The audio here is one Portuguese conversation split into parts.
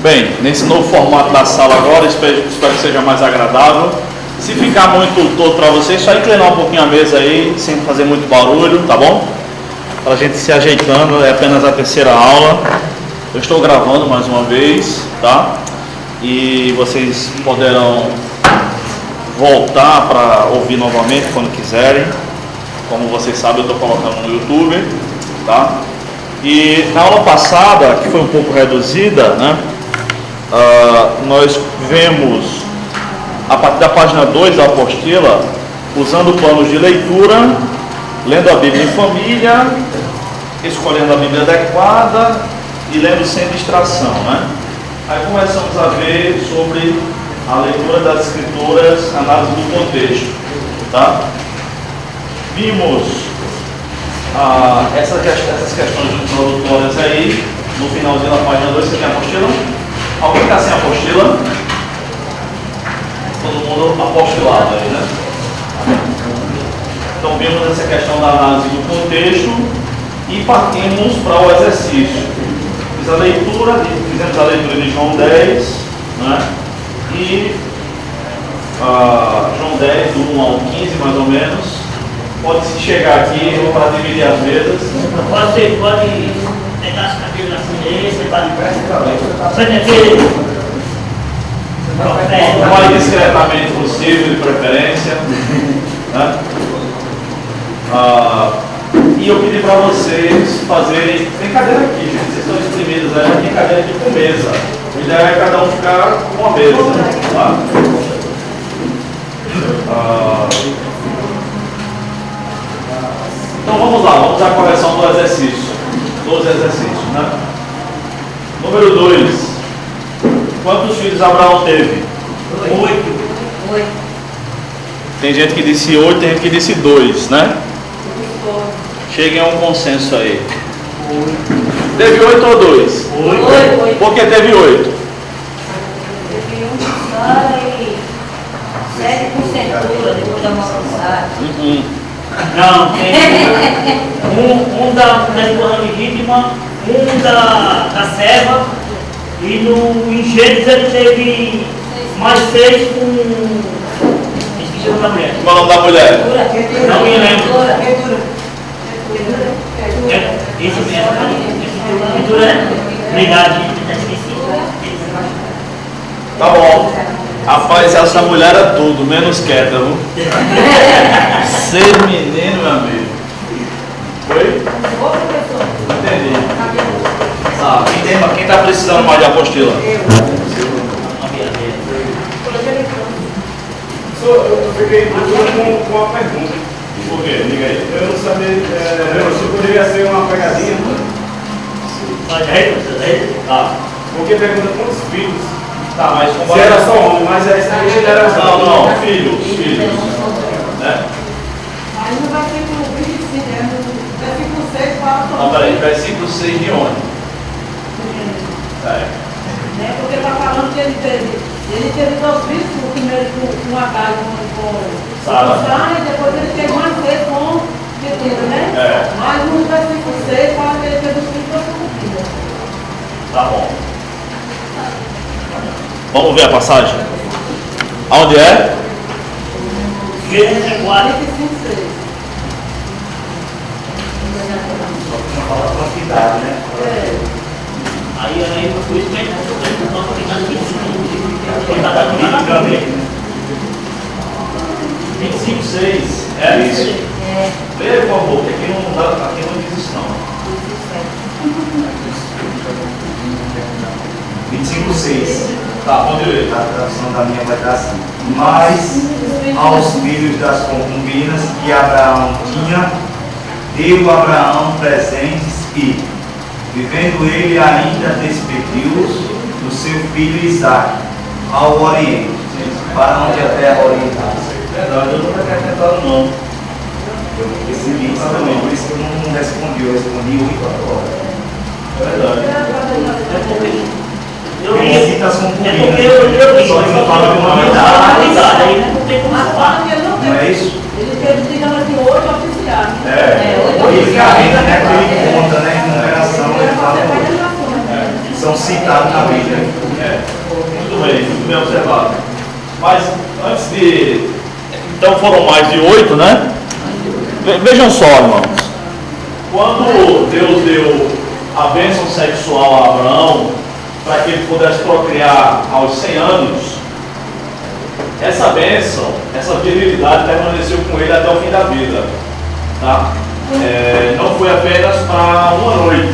Bem, nesse novo formato da sala agora, espero que seja mais agradável. Se ficar muito todo para vocês, só inclinar um pouquinho a mesa aí, sem fazer muito barulho, tá bom? Para a gente se ajeitando, é apenas a terceira aula. Eu estou gravando mais uma vez, tá? E vocês poderão voltar para ouvir novamente quando quiserem. Como vocês sabem, eu estou colocando no YouTube, tá? E na aula passada, que foi um pouco reduzida, né? Nós vemos a partir da página 2 da apostila, usando planos de leitura, lendo a Bíblia em família, escolhendo a Bíblia adequada e lendo sem distração, né? Aí começamos a ver sobre a leitura das escrituras, análise do contexto, tá? Vimos essas questões introdutórias aí, no finalzinho da página 2, você tem a apostila? Alguém está sem apostila? Todo mundo apostilado aí, né? Então vimos essa questão da análise do contexto e partimos para o exercício. Fizemos a leitura de João 10, né? E João 10, do 1 ao 15 mais ou menos. Pode-se chegar aqui para dividir as mesas. Você pode pegar as cadeiras assim, você pode o mais discretamente possível, de preferência. Né? E eu pedi para vocês fazerem. Tem cadeira aqui, gente. Vocês estão exprimidos aí, tem cadeira aqui com mesa. O ideal é cada um ficar com uma mesa. Tá? Então vamos lá, vamos à correção do exercício. Dos exercícios, né? Número 2. Quantos filhos Abraão teve? 8. Tem gente que disse 8, tem gente que disse 2, né? Cheguem a um consenso aí. 8. Teve 8 ou 2? 8. Por que teve 8? Teve um só e 7% depois da almoçada. Não, tem um da esposa legítima, um da serva, e no Gênesis ele teve mais 6 com. Esqueci o nome da mulher. Qual é o nome da mulher? Não me lembro. Isso mesmo, pintura, né? Obrigado, esqueci. Tá bom. Rapaz, essa mulher era tudo, menos quieta, viu? Ser menino, meu amigo. Oi? Entendi. Quem está precisando mais de apostila? Eu fiquei com uma pergunta. Por quê? Diga aí. Eu não sabia se poderia ser uma pegadinha. Porque pergunta quantos filhos. Tá, mas como Se era só homem, mas essa aí era só. Não, filhos. Né? Aí no versículo 25, né? No versículo 6 fala sobre. Não, peraí, versículo 6 de onde? Né? Porque está falando que ele teve 2 filhos, o primeiro com Agar com Sara, e depois ele teve mais 3 com Ketura, né? Mas no versículo 6 fala que ele teve 2 filhos com filha. Tá bom. Vamos ver a passagem? Aonde é? Gênesis 4. 45, 6. Fala com a cidade, né? Aí por isso que a gente não está ficando aqui. Ele está dando para ver. 25, 6. É isso? Leia, por favor, que aqui não diz isso não. 25:6. Tá, pode ler. A tradução da minha vai estar assim. Mas aos filhos das concubinas que Abraão tinha, deu Abraão presentes e, vivendo ele ainda, despediu-os do seu filho Isaque ao Oriente, para onde a terra oriental. Verdade, eu não estou acrescentando não. Eu percebi isso também, por isso que eu não respondi, eu respondi 8 agora. É verdade. Cita as concubinas, Só que não fala de uma Mas fala que ele não teve. Não é isso? Ele teve, digamos assim, 8 oficiais. E ainda, né, que ele conta, né, em numeração, ele fala 8. São citados na Bíblia. Muito bem observado. Mas antes de. Então foram mais de 8, né? Vejam só, irmãos. Quando Deus deu a bênção sexual a Abraão, para que ele pudesse procriar aos 100 anos, essa bênção, essa virilidade permaneceu com ele até o fim da vida. Tá? Não foi apenas para uma noite,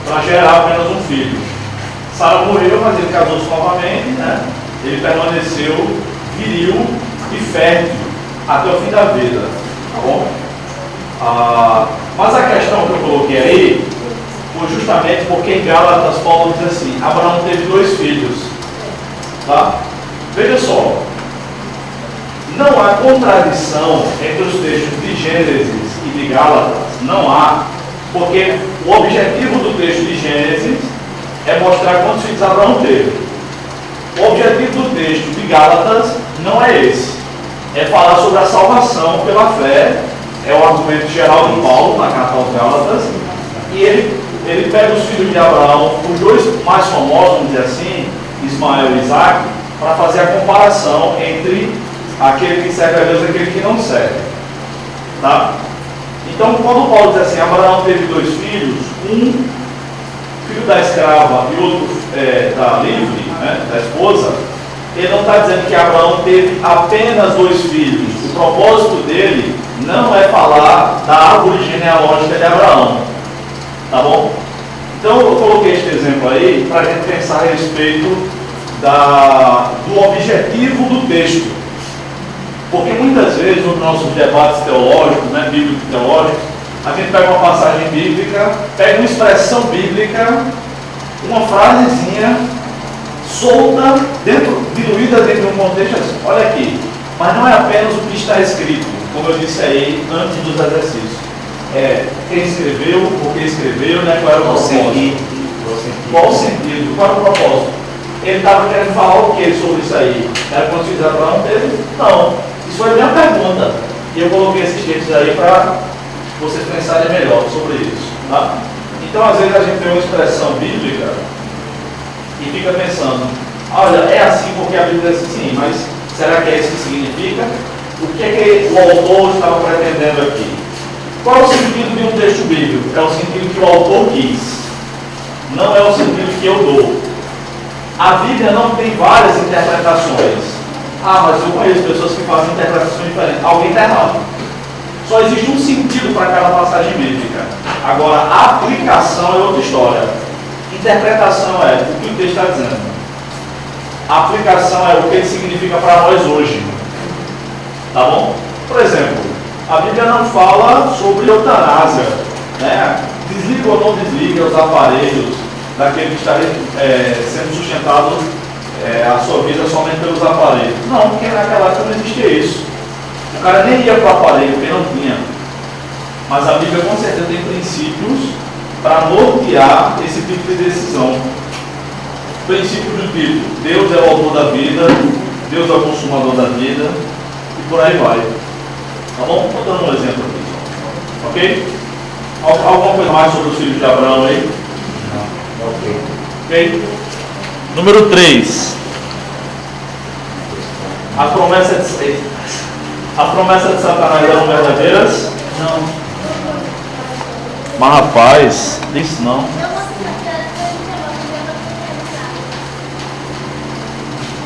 para gerar apenas um filho. Sara morreu, mas ele casou-se novamente, né? Ele permaneceu viril e fértil até o fim da vida. Tá bom? Mas a questão que eu coloquei aí foi justamente porque em Gálatas Paulo diz assim: Abraão teve 2 filhos. Tá? Veja só, não há contradição entre os textos de Gênesis e de Gálatas, não há, porque o objetivo do texto de Gênesis é mostrar quantos filhos Abraão teve. O objetivo do texto de Gálatas não é esse, é falar sobre a salvação pela fé. É o argumento geral de Paulo na carta aos Gálatas, e ele pega os filhos de Abraão, os 2 mais famosos, vamos dizer assim, Ismael e Isaac, para fazer a comparação entre aquele que serve a Deus e aquele que não serve. Tá? Então, quando Paulo diz assim, Abraão teve 2 filhos, um filho da escrava e outro da livre, né, da esposa, ele não está dizendo que Abraão teve apenas 2 filhos. O propósito dele não é falar da árvore genealógica de Abraão. Tá bom? Então eu coloquei este exemplo aí para a gente pensar a respeito do objetivo do texto. Porque muitas vezes nos nossos debates teológicos, né, bíblico-teológicos, a gente pega uma passagem bíblica, pega uma expressão bíblica, uma frasezinha solta, diluída dentro de um contexto assim. Olha aqui, mas não é apenas o que está escrito, como eu disse aí antes dos exercícios. Quem escreveu, por que escreveu, né, qual era o propósito. Qual o sentido? Qual era o propósito? Ele estava querendo falar o que sobre isso aí? Era quando se Abraão teve? Não. Isso foi a minha pergunta. E eu coloquei esses textos aí para vocês pensarem melhor sobre isso. Tá? Então, às vezes, a gente tem uma expressão bíblica e fica pensando, olha, é assim porque a Bíblia diz assim, mas será que é isso que significa? O que é que o autor estava pretendendo aqui? Qual é o sentido de um texto bíblico? É o sentido que o autor quis. Não é o sentido que eu dou. A Bíblia não tem várias interpretações. Mas eu conheço pessoas que fazem interpretações diferentes. Alguém está errado. Só existe um sentido para cada passagem bíblica. Agora, a aplicação é outra história. Interpretação é o que o texto está dizendo. A aplicação é o que ele significa para nós hoje. Tá bom? Por exemplo, a Bíblia não fala sobre eutanásia, né? Desliga ou não desliga os aparelhos daquele que está sendo sustentado a sua vida somente pelos aparelhos. Não, porque naquela época não existia isso. O cara nem ia para o aparelho, porque não tinha. Mas a Bíblia com certeza tem princípios para nortear esse tipo de decisão. Princípio do tipo, Deus é o autor da vida, Deus é o consumador da vida, e por aí vai. Tá bom? Estou dando um exemplo aqui. Ok? Alguma coisa mais sobre os filhos de Abraão aí? Não. Ok? Número 3. As promessas de Satanás eram verdadeiras? Não. Mas rapaz, isso não.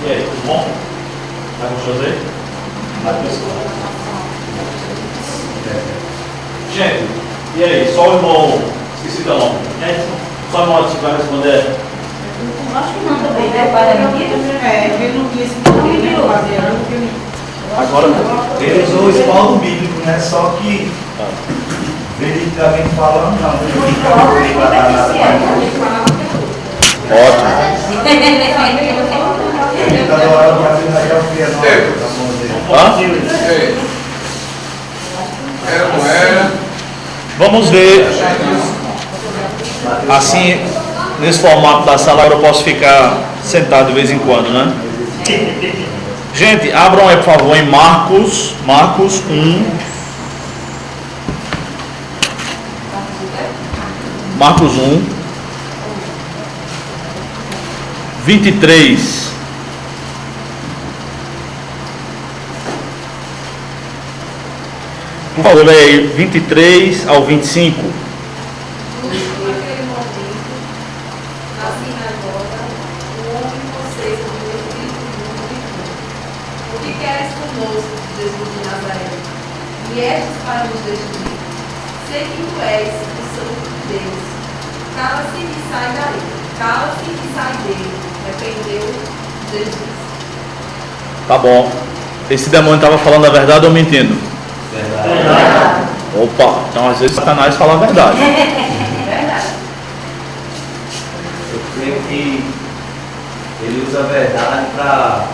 E aí, tudo bom? Tá gostoso aí? Gente, e aí, só o irmão, esqueci teu nome. Só o irmão que vai responder. Acho que não também, né? Ele não disse que não ia fazer. Agora, Ele usou o espaldo bíblico, né? Só que veridicamente falando, não. ótimo. Ele está adorando para finalizar o que é Era, não era? Vamos ver. Assim, nesse formato da sala, agora eu posso ficar sentado de vez em quando, né? Gente, abram aí, por favor, em Marcos 1. Marcos 1. 23. Por favor, leia aí 23 ao 25. Naquele momento, na sinagoga, o homem conceito do Espírito Santo gritou: O que queres conosco, Jesus de Nazaré? Viestes para nos destruir? Sei que tu és o Santo de Deus. Cala-se e sai daí. Cala-se e sai dele. Repreendeu Jesus. Tá bom. Esse demônio estava falando a verdade ou mentindo? Verdade. Opa, então às vezes Satanás fala a verdade. Verdade. Eu creio que ele usa a verdade para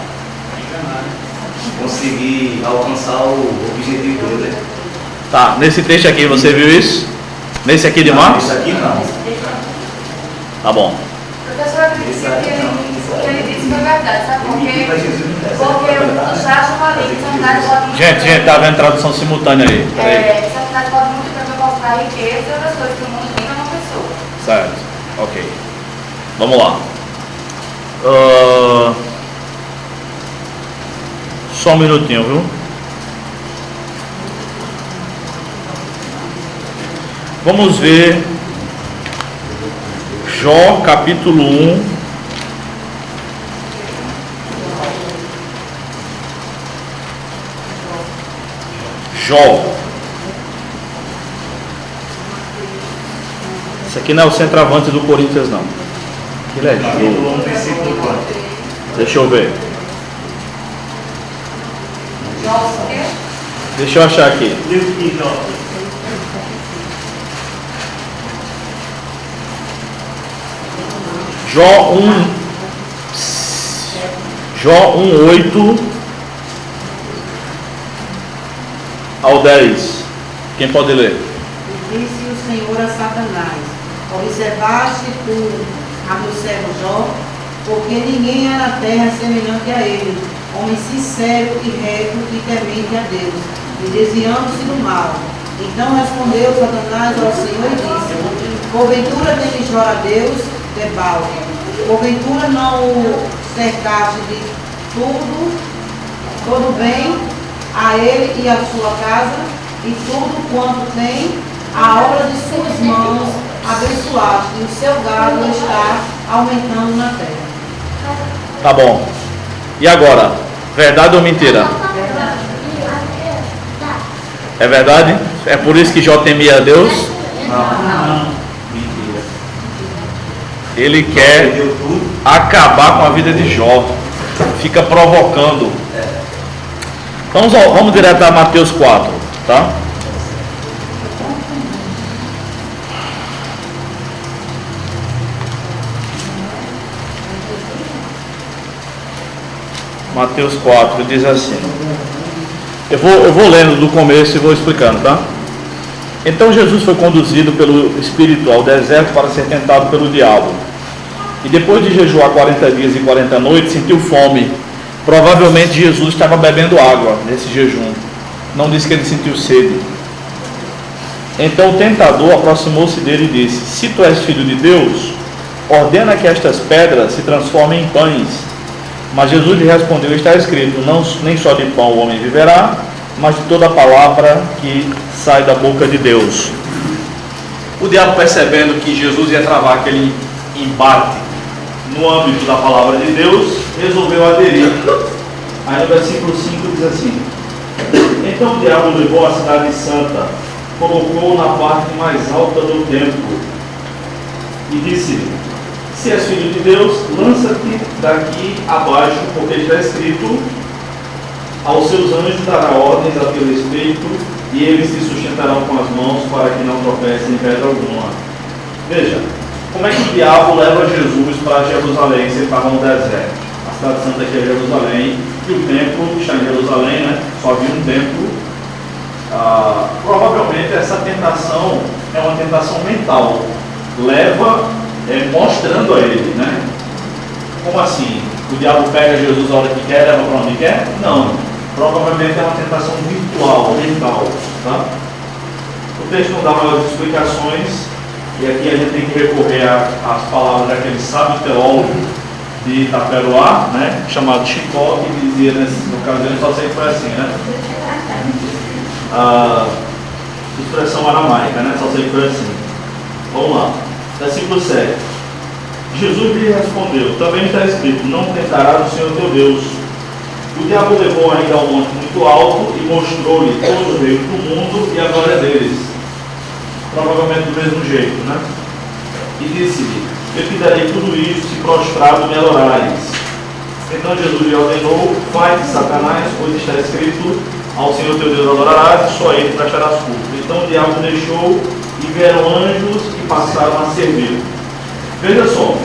conseguir alcançar o objetivo dele. Tá, nesse texto aqui você viu isso? Nesse aqui de Marcos? Isso aqui não. Tá bom. Professor, eu acredito que ele disse foi verdade, sabe por quê? Mas Jesus não deve ser Porque verdade. os acham ali que Satanás pode... Gente, tá vendo tradução simultânea aí. Peraí. Satanás pode muito também mostrar riqueza e outras coisas que o mundo tem numa pessoa. Certo, ok. Vamos lá. Só um minutinho, viu? Vamos ver Jó capítulo 1. Jó. Esse aqui não é o centroavante do Corinthians, não. Ele é Jó. Deixa eu ver. Deixa eu achar aqui. Livro de Jó. Jó 1:8 ao 10. Quem pode ler? Disse o Senhor a Satanás: Observaste tu a meu servo Jó, porque ninguém há na terra semelhante a ele, homem sincero e reto e temente a Deus, e desviando-se do mal. Então respondeu Satanás ao Senhor e disse: Porventura temes Jó a Deus, Debal? Porventura não o cercaste de todo bem a ele e a sua casa, e tudo quanto tem, a obra de suas mãos abençoaste, e o seu gado está aumentando na terra. Tá bom. E agora? Verdade ou mentira? É verdade? É por isso que Jó temia a Deus? Não. Mentira. Ele quer Perdeu tudo. acabar com a vida de Jó. Fica provocando. Vamos direto a Mateus 4, tá? Mateus 4 diz assim. Eu vou lendo do começo e vou explicando, tá? Então Jesus foi conduzido pelo Espírito ao deserto para ser tentado pelo diabo. E depois de jejuar 40 dias e 40 noites, sentiu fome. Provavelmente Jesus estava bebendo água nesse jejum. Não disse que ele sentiu sede. Então o tentador aproximou-se dele e disse: Se tu és filho de Deus, ordena que estas pedras se transformem em pães. Mas Jesus lhe respondeu: Está escrito, nem só de pão o homem viverá, mas de toda a palavra que sai da boca de Deus. O diabo, percebendo que Jesus ia travar aquele embate no âmbito da palavra de Deus, resolveu aderir. Aí no versículo 5 diz assim: Então o diabo levou a cidade santa, colocou-o na parte mais alta do templo e disse-lhe: Se és filho de Deus, lança-te daqui abaixo, porque está escrito: Aos seus anjos dará ordens a teu respeito, e eles te sustentarão com as mãos para que não tropecem em pedra alguma. Veja, como é que o diabo leva Jesus para Jerusalém se ele estava no deserto? A cidade santa aqui é Jerusalém, e o templo está em Jerusalém, né? Só havia um templo. Provavelmente essa tentação é uma tentação mental. Leva mostrando a ele, né? Como assim? O diabo pega Jesus a hora que quer, leva para onde quer? Não. Provavelmente é uma tentação virtual, mental. Tá? O texto não dá maiores explicações, e aqui a gente tem que recorrer às palavras daquele sábio teólogo de Itaperuá, né, chamado Chicó, que dizia nessas ocasiões, só sei que foi assim, né? A expressão aramaica, né? Só sei que foi assim. Vamos lá. Versículo 7. Jesus lhe respondeu: também está escrito, não tentarás o Senhor teu Deus. O diabo levou ainda ao monte muito alto e mostrou-lhe todo o reino do mundo e a glória deles. Provavelmente do mesmo jeito, né? E disse-lhe: eu te darei tudo isso se prostrado me adorares. Então Jesus lhe ordenou: vai-te, Satanás, pois está escrito, ao Senhor teu Deus adorarás e só a ele prestarás culto. Então o diabo deixou e vieram anjos e passaram a servir. Veja só,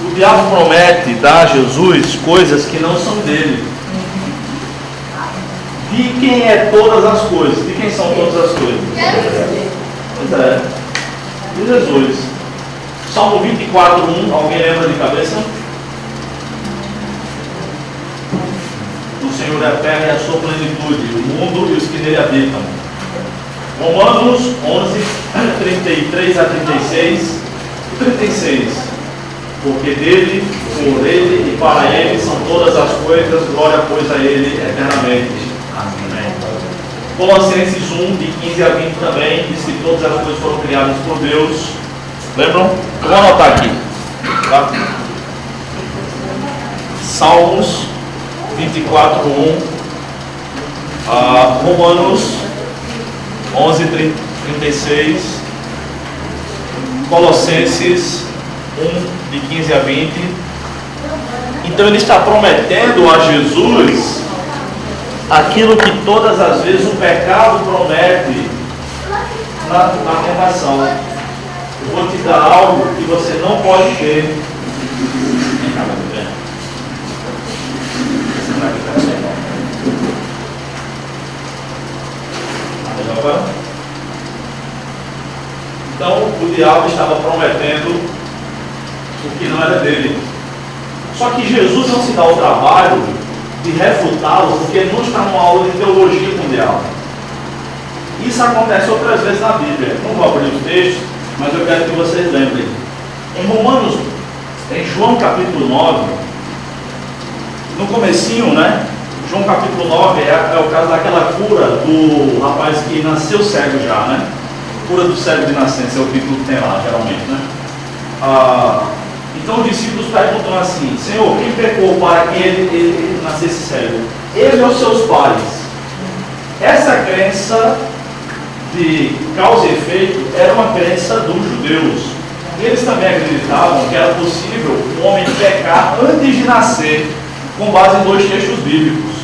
o diabo promete dar a Jesus coisas que não são dele. De quem é todas as coisas? De quem são todas as coisas? Pois é, de Jesus. Salmo 24:1, alguém lembra de cabeça? O Senhor é a terra e a sua plenitude, o mundo e os que nele habitam. Romanos 11, 33 a 36 e 36. Porque dele, por ele e para ele são todas as coisas, glória pois a ele eternamente. Amém. Colossenses 1, de 15 a 20 também, diz que todas as coisas foram criadas por Deus. Lembram? Eu vou anotar aqui. Tá? Salmos 24:1, Romanos 11:36, Colossenses 1, de 15 a 20. Então ele está prometendo a Jesus aquilo que todas as vezes o pecado promete na tentação. Eu vou te dar algo que você não pode ter. Então o diabo estava prometendo o que não era dele. Só que Jesus não se dá o trabalho de refutá-lo, porque ele não está numa aula de teologia com o diabo. Isso acontece outras vezes na Bíblia. Não vou abrir os textos, mas eu quero que vocês lembrem. Em João capítulo 9, no comecinho, né? João capítulo 9 é o caso daquela cura do rapaz que nasceu cego já, né? Cura do cego de nascença é o título que tem lá, geralmente, né? Então os discípulos perguntam assim: Senhor, quem pecou para que ele nascesse cego? Ele ou seus pais? Essa crença de causa e efeito era uma crença dos judeus. E eles também acreditavam que era possível um homem pecar antes de nascer, com base em 2 textos bíblicos.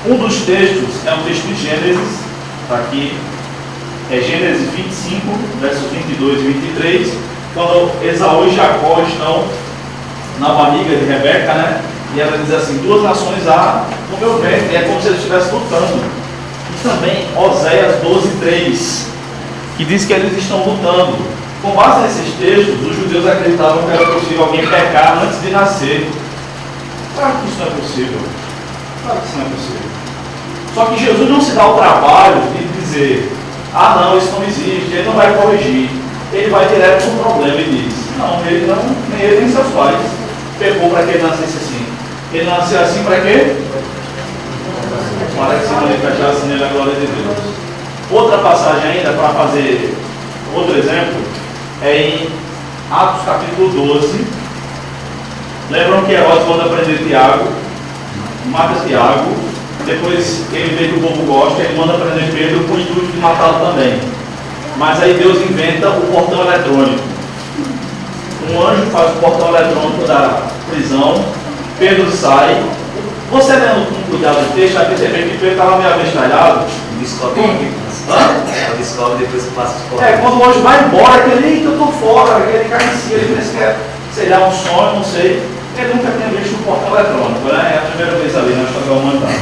Um dos textos é um texto de Gênesis, está aqui, é Gênesis 25, versos 22 e 23, quando Esaú e Jacó estão na barriga de Rebeca, né? E ela diz assim: 2 nações há no meu ventre, é como se eles estivessem lutando. E também Oséias 12:3, que diz que eles estão lutando. Com base nesses textos, os judeus acreditavam que era possível alguém pecar antes de nascer. Claro que isso não é possível. Claro que isso não é possível. Só que Jesus não se dá o trabalho de dizer: ah não, isso não existe, ele não vai corrigir. Ele vai direto no problema e diz: não, ele não, nem ele nem seus pais pecou para que ele nascesse assim. Ele nasceu assim para quê? Para que se manifestasse nele a glória de Deus. Outra passagem ainda, para fazer outro exemplo, é em Atos capítulo 12. Lembram que Herodes manda prender Tiago, mata Tiago, depois ele vê que o povo gosta, ele manda prender Pedro com o intuito de matá-lo também. Mas aí Deus inventa o portão eletrônico. Um anjo faz o portão eletrônico da prisão, Pedro sai. Você lendo com cuidado do texto, vai perceber que Pedro estava meio abestalhado. Descobre depois que passa os corpos. Quando o anjo vai embora, aquele, eu estou fora, aquele cai em si, ele pensa que é, sei lá, um sonho, não sei. Ele nunca tinha visto um portão eletrônico, né? É a primeira vez ali, nós estamos mandando.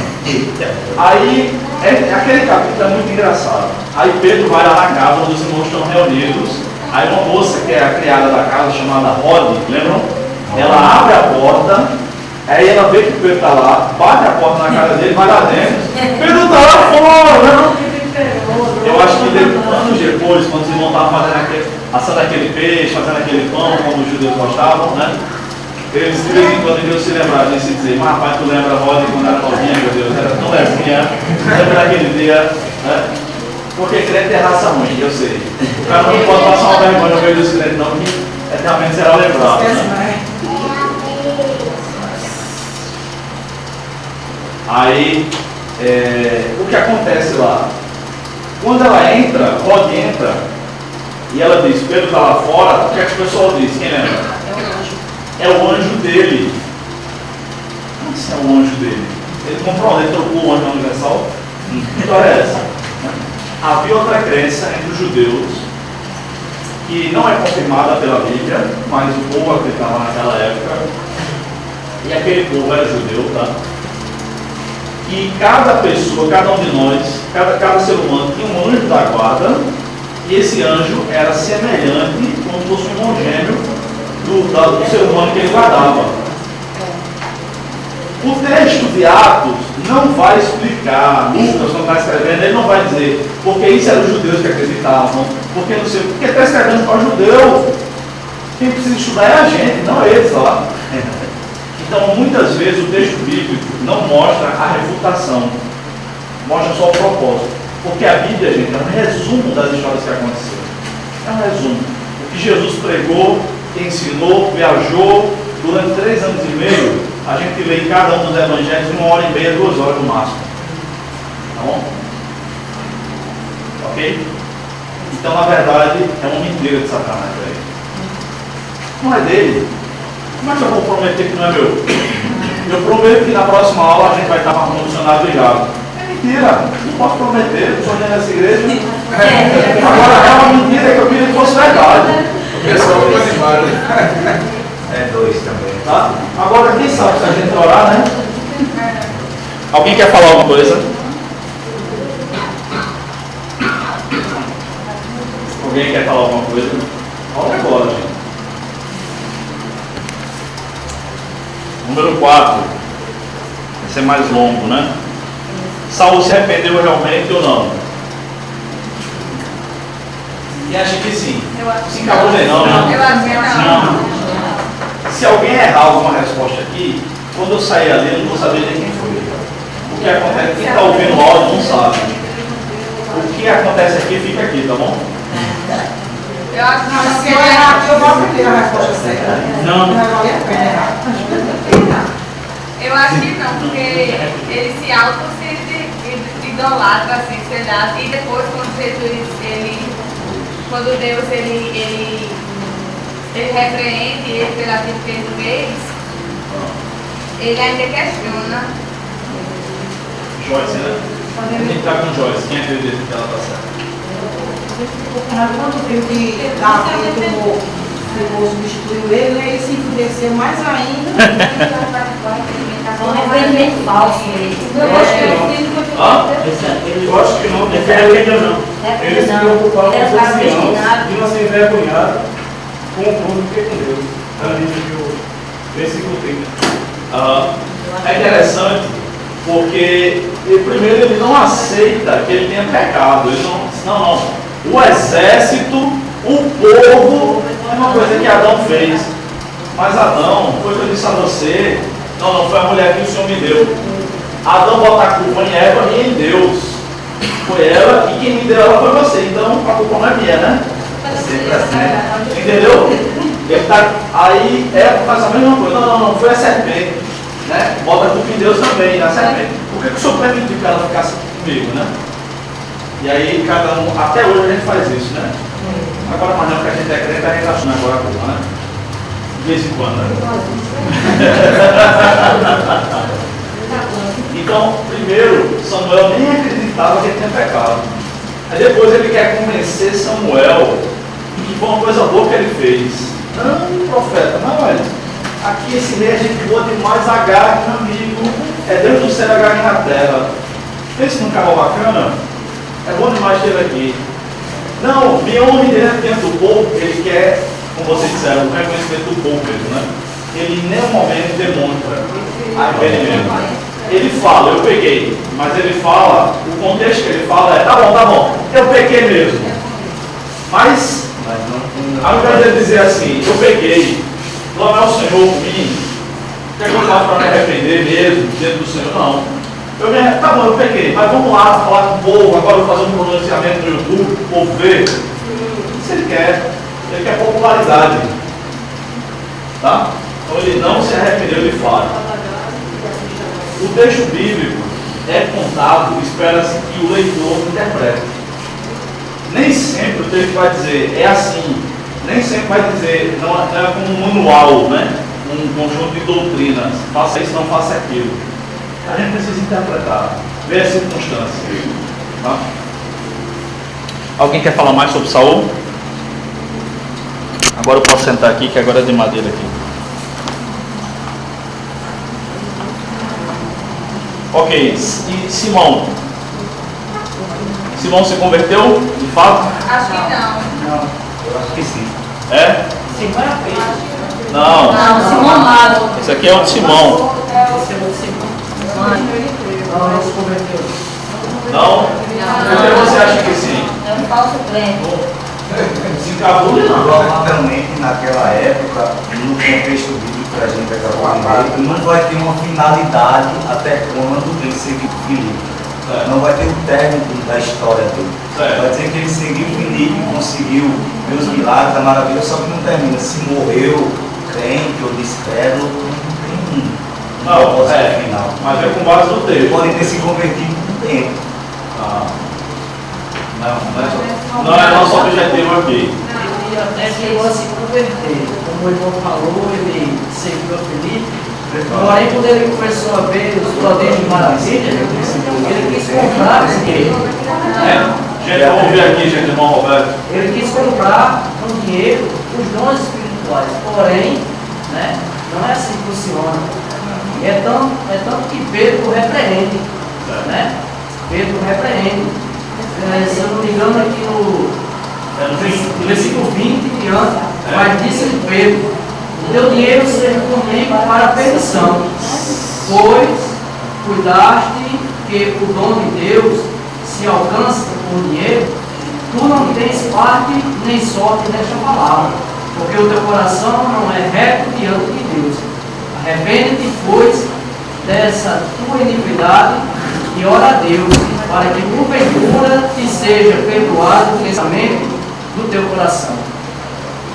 Aí, aquele capítulo é muito engraçado. Aí Pedro vai lá na casa onde os irmãos estão reunidos. Aí uma moça que é a criada da casa, chamada Rod, lembram? Ela abre a porta, aí ela vê que Pedro está lá, bate a porta na cara dele, vai lá dentro. Pedro está lá fora, não? Eu acho que anos depois, quando os irmãos estavam assando aquele peixe, fazendo aquele pão, como os judeus gostavam, né? Eles de vez em quando deviam se lembrar disso e dizer, mas rapaz, tu lembra a Rosa quando era novinha, meu Deus, era tão levinha, lembra daquele dia, né? Porque crente é raça ruim, eu sei. O cara não pode passar uma vergonha no meio dos crentes, não, que eternamente será lembrado. Né? Aí, o que acontece lá? Quando ela entra, Rod entra, e ela diz, Pedro está lá fora, o que é que o pessoal diz? Quem lembra? É o anjo dele. Como assim é o anjo dele? Ele comprou, ele trocou o anjo na Universal? Que história é essa? Havia outra crença entre os judeus, que não é confirmada pela Bíblia, mas o povo acreditava naquela época, e aquele povo era judeu, tá? E cada pessoa, cada um de nós, cada ser humano tinha um anjo da guarda, e esse anjo era semelhante, como se fosse um irmão gêmeo do ser humano que ele guardava. O texto de Atos não vai explicar, Lucas, quando está escrevendo, ele não vai dizer porque isso eram os judeus que acreditavam, porque não sei, porque está escrevendo para o judeu. Quem precisa estudar é a gente, não eles lá. Então, muitas vezes o texto bíblico não mostra a refutação, mostra só o propósito. Porque a Bíblia, gente, é um resumo das histórias que aconteceram. É um resumo. O que Jesus pregou, ensinou, viajou durante 3 anos e meio, a gente lê em cada um dos evangelhos 1h30, 2 horas no máximo. Tá bom? Ok? Então, na verdade, é uma mentira de Satanás aí. Não é dele. Como é que eu vou prometer que não é meu? Eu prometo que na próxima aula a gente vai estar com o funcionário ligado. É mentira. Não posso prometer, não sou dentro dessa igreja. Agora é uma mentira que eu queria que fosse verdade. O pessoal fica animado. É 2 também. Tá? Agora, quem sabe se a gente orar, né? Alguém quer falar alguma coisa? Alguém quer falar alguma coisa? Olha agora, gente. Número 4. Vai ser mais longo, né? Saulo se arrependeu realmente ou não? E acha que sim. Se encabulei não, né? Eu acho que não. Se alguém errar alguma resposta aqui, quando eu sair ali, eu não vou saber nem quem foi. O que acontece, quem está ouvindo o áudio não sabe. O que acontece aqui, fica aqui, tá bom? Eu acho que não. Se eu errar, eu vou aprender a resposta certa. Não. Não vai valer a pena errar. Eu acho que não, porque ele se idolatra, assim, sei lá, e depois quando Jesus, quando Deus ele repreende ele pela vida que ele fez, ele ainda questiona. Joyce, né? Quem está com Joyce? Quem acredita que ela está certa? Quando viu que Davi tomou, substituiu ele, né, ele se enfureceu mais ainda. Um arrependimento falso. Eu acho que não, porque ele se preocupava com os anciãos de não ser envergonhado com o povo do que com Deus. Ali no versículo 30. É interessante porque primeiro ele não aceita que ele tenha pecado. Ele não. O exército, o povo, é uma coisa que Adão fez. Mas Adão, foi o que eu disse a você, não foi a mulher que o Senhor me deu. Adão bota a culpa em Eva e em Deus. Foi ela e quem me deu ela foi você. Então a culpa não é minha, né? Sempre assim. Entendeu? Ele tá, aí Eva faz a mesma coisa. Não, foi a serpente. Né? Bota a culpa em Deus também, na serpente. Por que o Senhor permitiu que ela ficasse comigo, né? E aí cada um, até hoje a gente faz isso, né? Agora, mas não que a gente é crente, a gente está achando agora a culpa, né? De vez em quando, né? Então, primeiro, Samuel nem acreditava que ele tinha pecado. Aí depois ele quer convencer Samuel que foi uma coisa boa que ele fez. Não, profeta, não, olha. Aqui esse rei a gente boa demais, Agag, meu amigo. É Deus do céu, Agag na terra. Pense num carro bacana. É bom demais ter ele aqui. Não, me honre dentro do povo, ele quer, como vocês disseram, o reconhecimento do povo mesmo, né? Ele em nenhum momento demonstra arrependimento. ele fala, eu peguei, mas ele fala, o contexto que ele fala é, tá bom, eu peguei mesmo. Mas, ao invés de ele dizer assim, eu peguei, clamar o Senhor por mim, o que é que eu faço para me arrepender mesmo, diante do Senhor? Não. Tá bom, eu peguei, mas vamos lá falar com o povo, agora eu vou fazer um pronunciamento no YouTube, o povo ver. Isso ele quer popularidade. Tá? Então ele não se arrependeu de fato. O texto bíblico é contado, espera-se que o leitor interprete. Nem sempre o texto vai dizer, é assim, nem sempre vai dizer, não é como um manual, né? Um conjunto de doutrinas, faça isso, não faça aquilo. A gente precisa interpretar, ver as circunstâncias. Tá? Alguém quer falar mais sobre Saul? Agora eu posso sentar aqui, que agora é de madeira aqui. Ok, e Simão? Simão se converteu, de fato? Acho que não. Não, eu acho que sim. É? Simão é feio. Não. Não, Simão amado. Esse aqui é o de Simão. Esse é o Simão. Não, não se converteu. Não? Por que você acha que sim? É um falso crente. Se encabula, não. Provavelmente naquela época, no contexto bíblico que a gente acabou de ler, não vai ter uma finalidade até quando ele seguiu Filipe. Não vai ter o término da história dele. Vai dizer que ele seguiu Filipe, conseguiu ver os milagres, a maravilha, só que não termina. Se morreu crente ou descrédulo, não tem final. Mas é com base no Ele texto. pode ter se convertido no tempo. Não é nosso objetivo aqui. Ele até chegou a se converter. Como o irmão falou, ele seguiu a Felipe. Porém, quando ele começou a ver os poderes de maravilha, ele quis comprar esse dinheiro. Gente, vamos ouvir aqui, gente, irmão Roberto. Ele quis comprar com dinheiro os dons espirituais. Porém, né, não é assim que funciona. É tanto que Pedro repreende. Né? Pedro repreende. Se eu não me engano, aqui no versículo 20 em diante, mas disse Pedro: o teu dinheiro seja comigo para a perdição, pois cuidaste que o dom de Deus se alcança por dinheiro. Tu não tens parte nem sorte nesta palavra, porque o teu coração não é reto diante de Deus. Arrepende-te, pois, dessa tua iniquidade e ora a Deus, para que porventura te seja perdoado o pensamento do teu coração.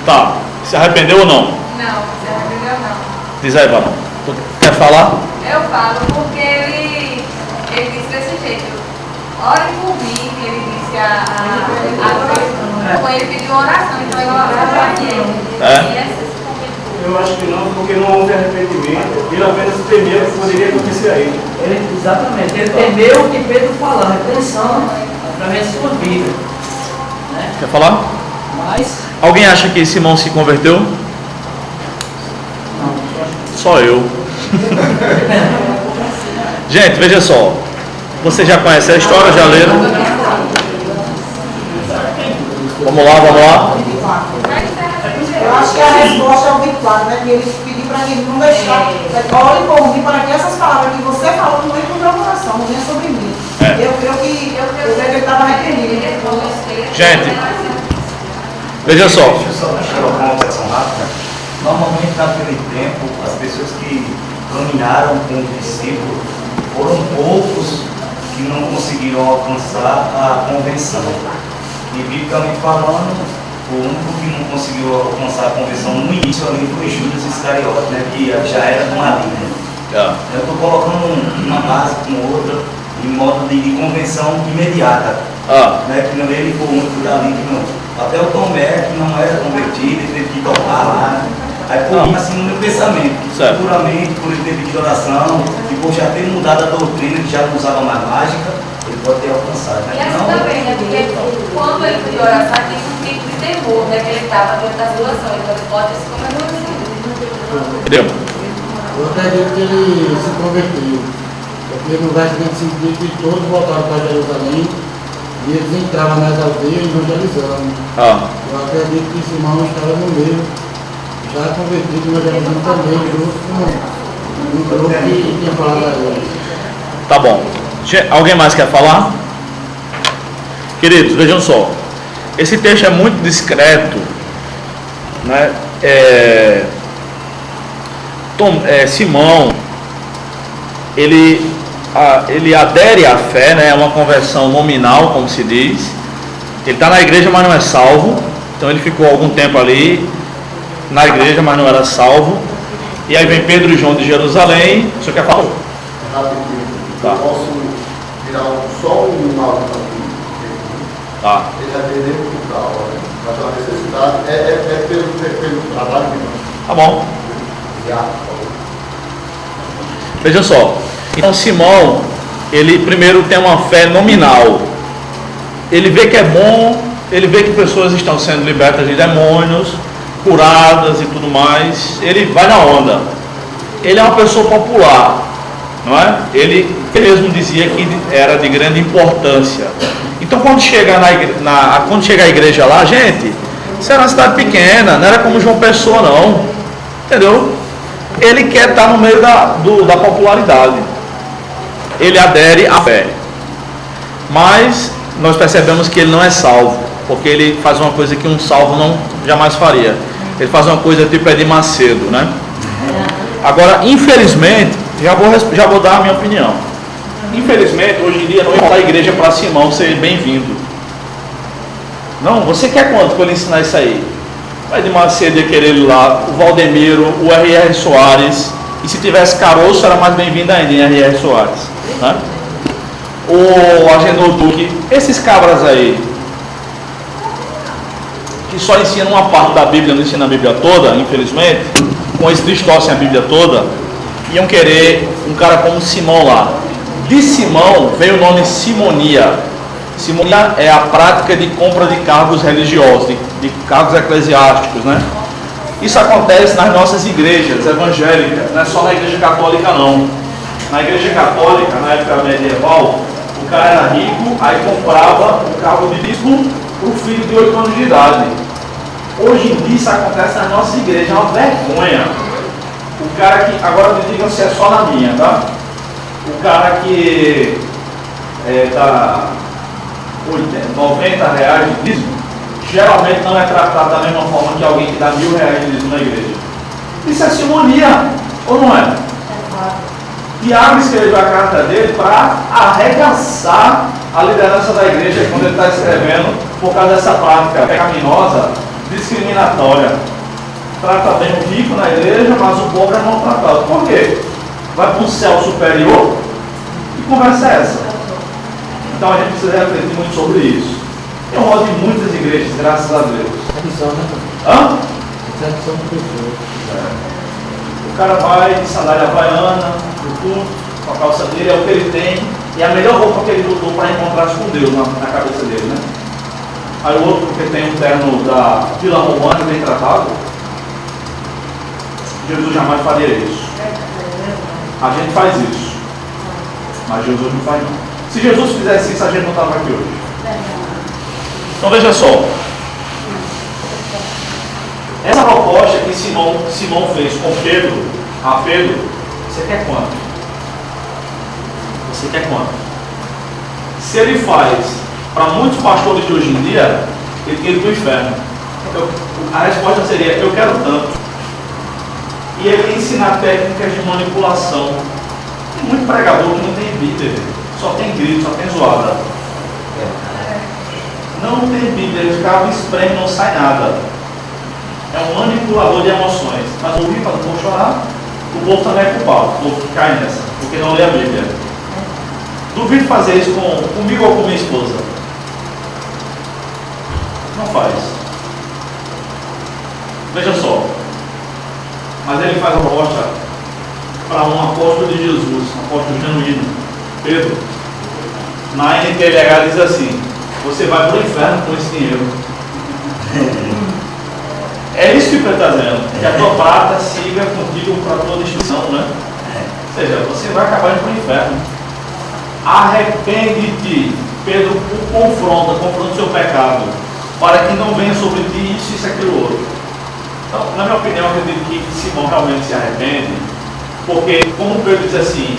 Tá, se arrependeu ou não? Não, se arrependeu não. Diz aí, Varão. Tu quer falar? Eu falo porque ele disse desse jeito. Ore por mim, que ele disse a ele pediu oração, então ele orou para ele. Eu acho que não, porque não houve arrependimento, ele apenas temeu o que poderia acontecer a ele. Exatamente, ele temeu o que Pedro falou, repreensão através da sua vida. Né? Quer falar? Mas, Alguém acha que Simão se converteu? não, Só eu. Gente, veja só. Você já conhece a história, já leram? Vamos lá. Eu acho que a resposta é o 24, né? Que ele pediu para ele não deixar. Ore por mim para que essas palavras que você falou não entrem no meu coração, não venha sobre mim. Eu creio que ele estava arrependido. Gente, veja só. Deixa eu só colocar uma observação rápida. Normalmente, naquele tempo, as pessoas que caminharam com o discípulo foram poucos que não conseguiram alcançar a convenção. E, biblicamente falando, o único que não conseguiu alcançar a convenção no início ali foi Judas Iscariote, né, que já era do maligno. Eu estou colocando uma base com outra em modo de convenção imediata. Né, que ele foi o único dali que não. Até o Tomé, que não era convertido, ele teve que tocar lá. Né? Aí por mim, assim, no meu pensamento, puramente por ele ter pedido oração, e por já ter mudado a doutrina, que já não usava mais mágica, ele pode ter alcançado. E assim também, né? Porque quando ele pediu oração, tem um tipo de temor, né? Que ele estava dentro da situação, então ele pode se converter. Entendeu? Eu acredito que ele se converteu. Porque no verso 25 diz que todos voltaram para Jerusalém e eles entravam nas aldeias evangelizando. Eu acredito que Simão estava no meio, já convertido, evangelizando também, junto com um grupo que tinha falado a ele. Tá bom. Alguém mais quer falar? Queridos, vejam só. Esse texto é muito discreto, né? Simão, ele adere à fé, né? É uma conversão nominal, como se diz. Ele está na igreja, mas não é salvo. Então ele ficou algum tempo ali na igreja, mas não era salvo. E aí vem Pedro e João de Jerusalém. O senhor quer falar? Rapidinho. Tá. Eu posso tirar só um áudio aqui. Tá. Ele é atender o tal, né? Mas a necessidade é pelo trabalho que nós. Tá bom. Veja só. Então Simão, ele primeiro tem uma fé nominal. Ele vê que é bom, ele vê que pessoas estão sendo libertas de demônios, curadas e tudo mais. Ele vai na onda. Ele é uma pessoa popular, não é? Ele mesmo dizia que era de grande importância. Então quando chega quando chega a igreja lá, gente, isso era uma cidade pequena, não era como João Pessoa não, entendeu? Ele quer estar no meio da popularidade. Ele adere à fé. Mas nós percebemos que ele não é salvo, porque ele faz uma coisa que um salvo não jamais faria. Ele faz uma coisa tipo Edir Macedo, né? Agora, infelizmente, já vou dar a minha opinião. Infelizmente, hoje em dia não é a igreja para Simão ser bem-vindo. Não, você quer quanto para ele ensinar isso aí? O Edir Macedo ia querer ele lá, o Valdemiro, o R.R. Soares, e se tivesse caroço era mais bem-vindo ainda em R.R. Soares, né? O Agenor Duque, esses cabras aí que só ensinam uma parte da Bíblia, não ensinam a Bíblia toda, infelizmente, com isso distorcem a Bíblia toda, iam querer um cara como Simão lá. De Simão veio o nome simonia. Simonia é a prática de compra de cargos religiosos, de cargos eclesiásticos, né? Isso acontece nas nossas igrejas evangélicas, não é só na igreja católica não. Na igreja católica, na época medieval, o cara era rico, aí comprava o cargo de bispo para o filho de 8 anos de idade. Hoje em dia isso acontece nas nossas igrejas, é uma vergonha. O cara que, agora me digam se é só na minha, tá? O cara que dá R$90 de dízimo, geralmente não é tratado da mesma forma que alguém que dá R$1.000 de dízimo na igreja. Isso é simonia, ou não é? Tiago escreveu a carta dele para arregaçar a liderança da igreja quando ele está escrevendo por causa dessa prática pecaminosa, discriminatória. Trata bem o rico na igreja, mas o pobre é maltratado. Por quê? Vai para um céu superior? Que conversa é essa? Então a gente precisa refletir muito sobre isso. Eu rodo em muitas igrejas, graças a Deus. Recepção, né? Hã? Recepção de pessoas. O cara vai de sandália havaiana, no culto, com a calça dele, é o que ele tem, e a melhor roupa que ele botou para encontrar-se com Deus na cabeça dele, né? Aí o outro, porque tem um terno da Vila Romana bem tratado, Jesus jamais faria isso. A gente faz isso, mas Jesus não faz não. Se Jesus fizesse isso, a gente não estava aqui hoje. Então veja só. Essa proposta que Simão fez com Pedro, você quer quanto? Você quer quanto? Se ele faz para muitos pastores de hoje em dia, ele tem ido para o inferno. A resposta seria, eu quero tanto. E ele ensinar técnicas de manipulação. Tem muito pregador que não tem Bíblia, só tem grito, só tem zoada. Não tem Bíblia, ele ficava espreme, não sai nada. É um manipulador de emoções. Mas ouvir para não chorar, o povo também é culpado, o povo que cai nessa, porque não lê a Bíblia. Duvido fazer isso comigo ou com minha esposa. Não faz. Veja só. Mas ele faz a proposta para um apóstolo de Jesus, um apóstolo genuíno, Pedro. Na NTLH diz assim: você vai para o inferno com esse dinheiro. É isso que Pedro está dizendo, que a tua prata siga contigo para a tua destruição, né? Ou seja, você vai acabar indo para o inferno. Arrepende-te. Pedro o confronta o seu pecado, para que não venha sobre ti isso e aquilo outro. Então, na minha opinião, eu acredito que Simão realmente se arrepende, porque, como Pedro diz assim,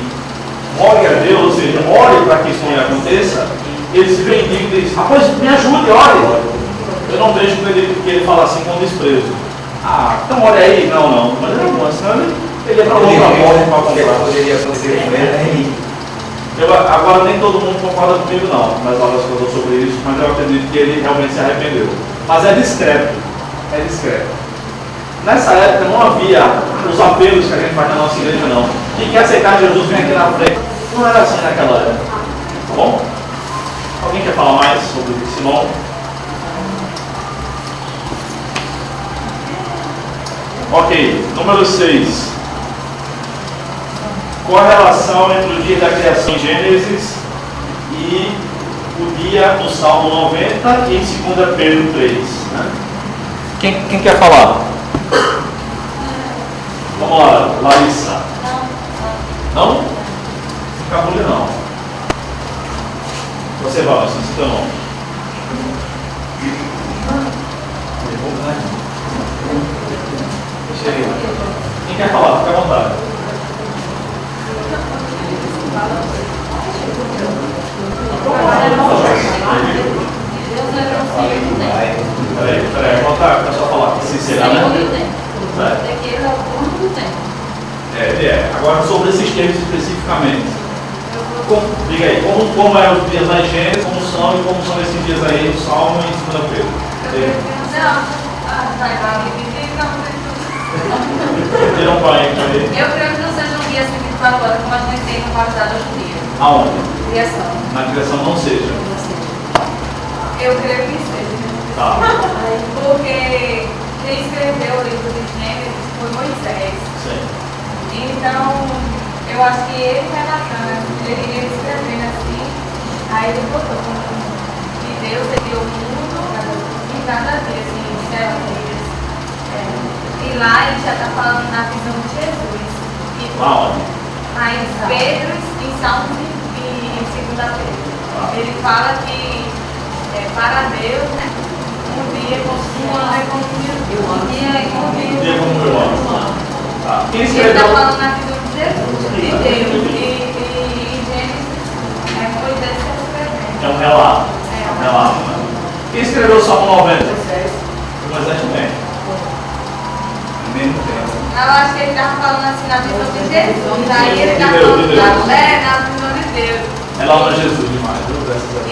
ore a Deus, ou seja, ore para que isso não aconteça, ele se bendiga e diz, rapaz, me ajude, ore. Eu não deixo que ele fale assim com desprezo. Ah, então olha aí, não, mas não, senão ele é para outra morte para comprar. Poderia acontecer com ele. Agora nem todo mundo concorda comigo não, nas aulas que eu dou sobre isso, mas eu acredito que ele realmente se arrependeu. Mas é discreto. Nessa época não havia os apelos que a gente faz na nossa igreja não. Quem quer aceitar Jesus vem aqui na frente. Não era assim naquela época. Tá bom? Alguém quer falar mais sobre Simão? Ok, número 6. Qual a relação entre o dia da criação em Gênesis e o dia do Salmo 90 e em 2 Pedro 3? Né? Quem quer falar? Vamos lá, Larissa. Não? Cabulha não. Você vai, você se deu nome. Quem quer falar? Fica à vontade. Peraí, voltar, é só falar. Sinceramente. Ele é. Agora sobre esses termos especificamente. Diga aí, como é os dias das Gênesis, como são e como são esses dias aí do Salmo e em 2 Pedro? Eu creio que não seja um dia assim 24 horas como a gente tem na qualidade hoje em dia. Aonde? Criação. Na criação não seja. Eu creio que seja. Tá. Porque quem escreveu o livro de Gênesis foi Moisés. Sim. Então, eu acho que ele relatando, ele escrevendo assim, aí ele botou que Deus criou o mundo em cada dia, assim, 7 dias. E lá ele já está falando na visão de Jesus. Aonde? Aí Pedro, em Salmos e em 2 Pedro. Ele fala que para Deus, né, um dia como um ano é como um dia como um ano. Tá. Quem ele escreveu? está falando na visão de Jesus, de Deus. E Gênesis Moisés está escrevendo. É um relato. Um relato. Né? Quem escreveu o Salmo 90? Moisés também. Eu acho que ele estava falando assim na visão de Jesus. Aí ele está falando na visão de Deus. Ela ama Jesus demais, viu?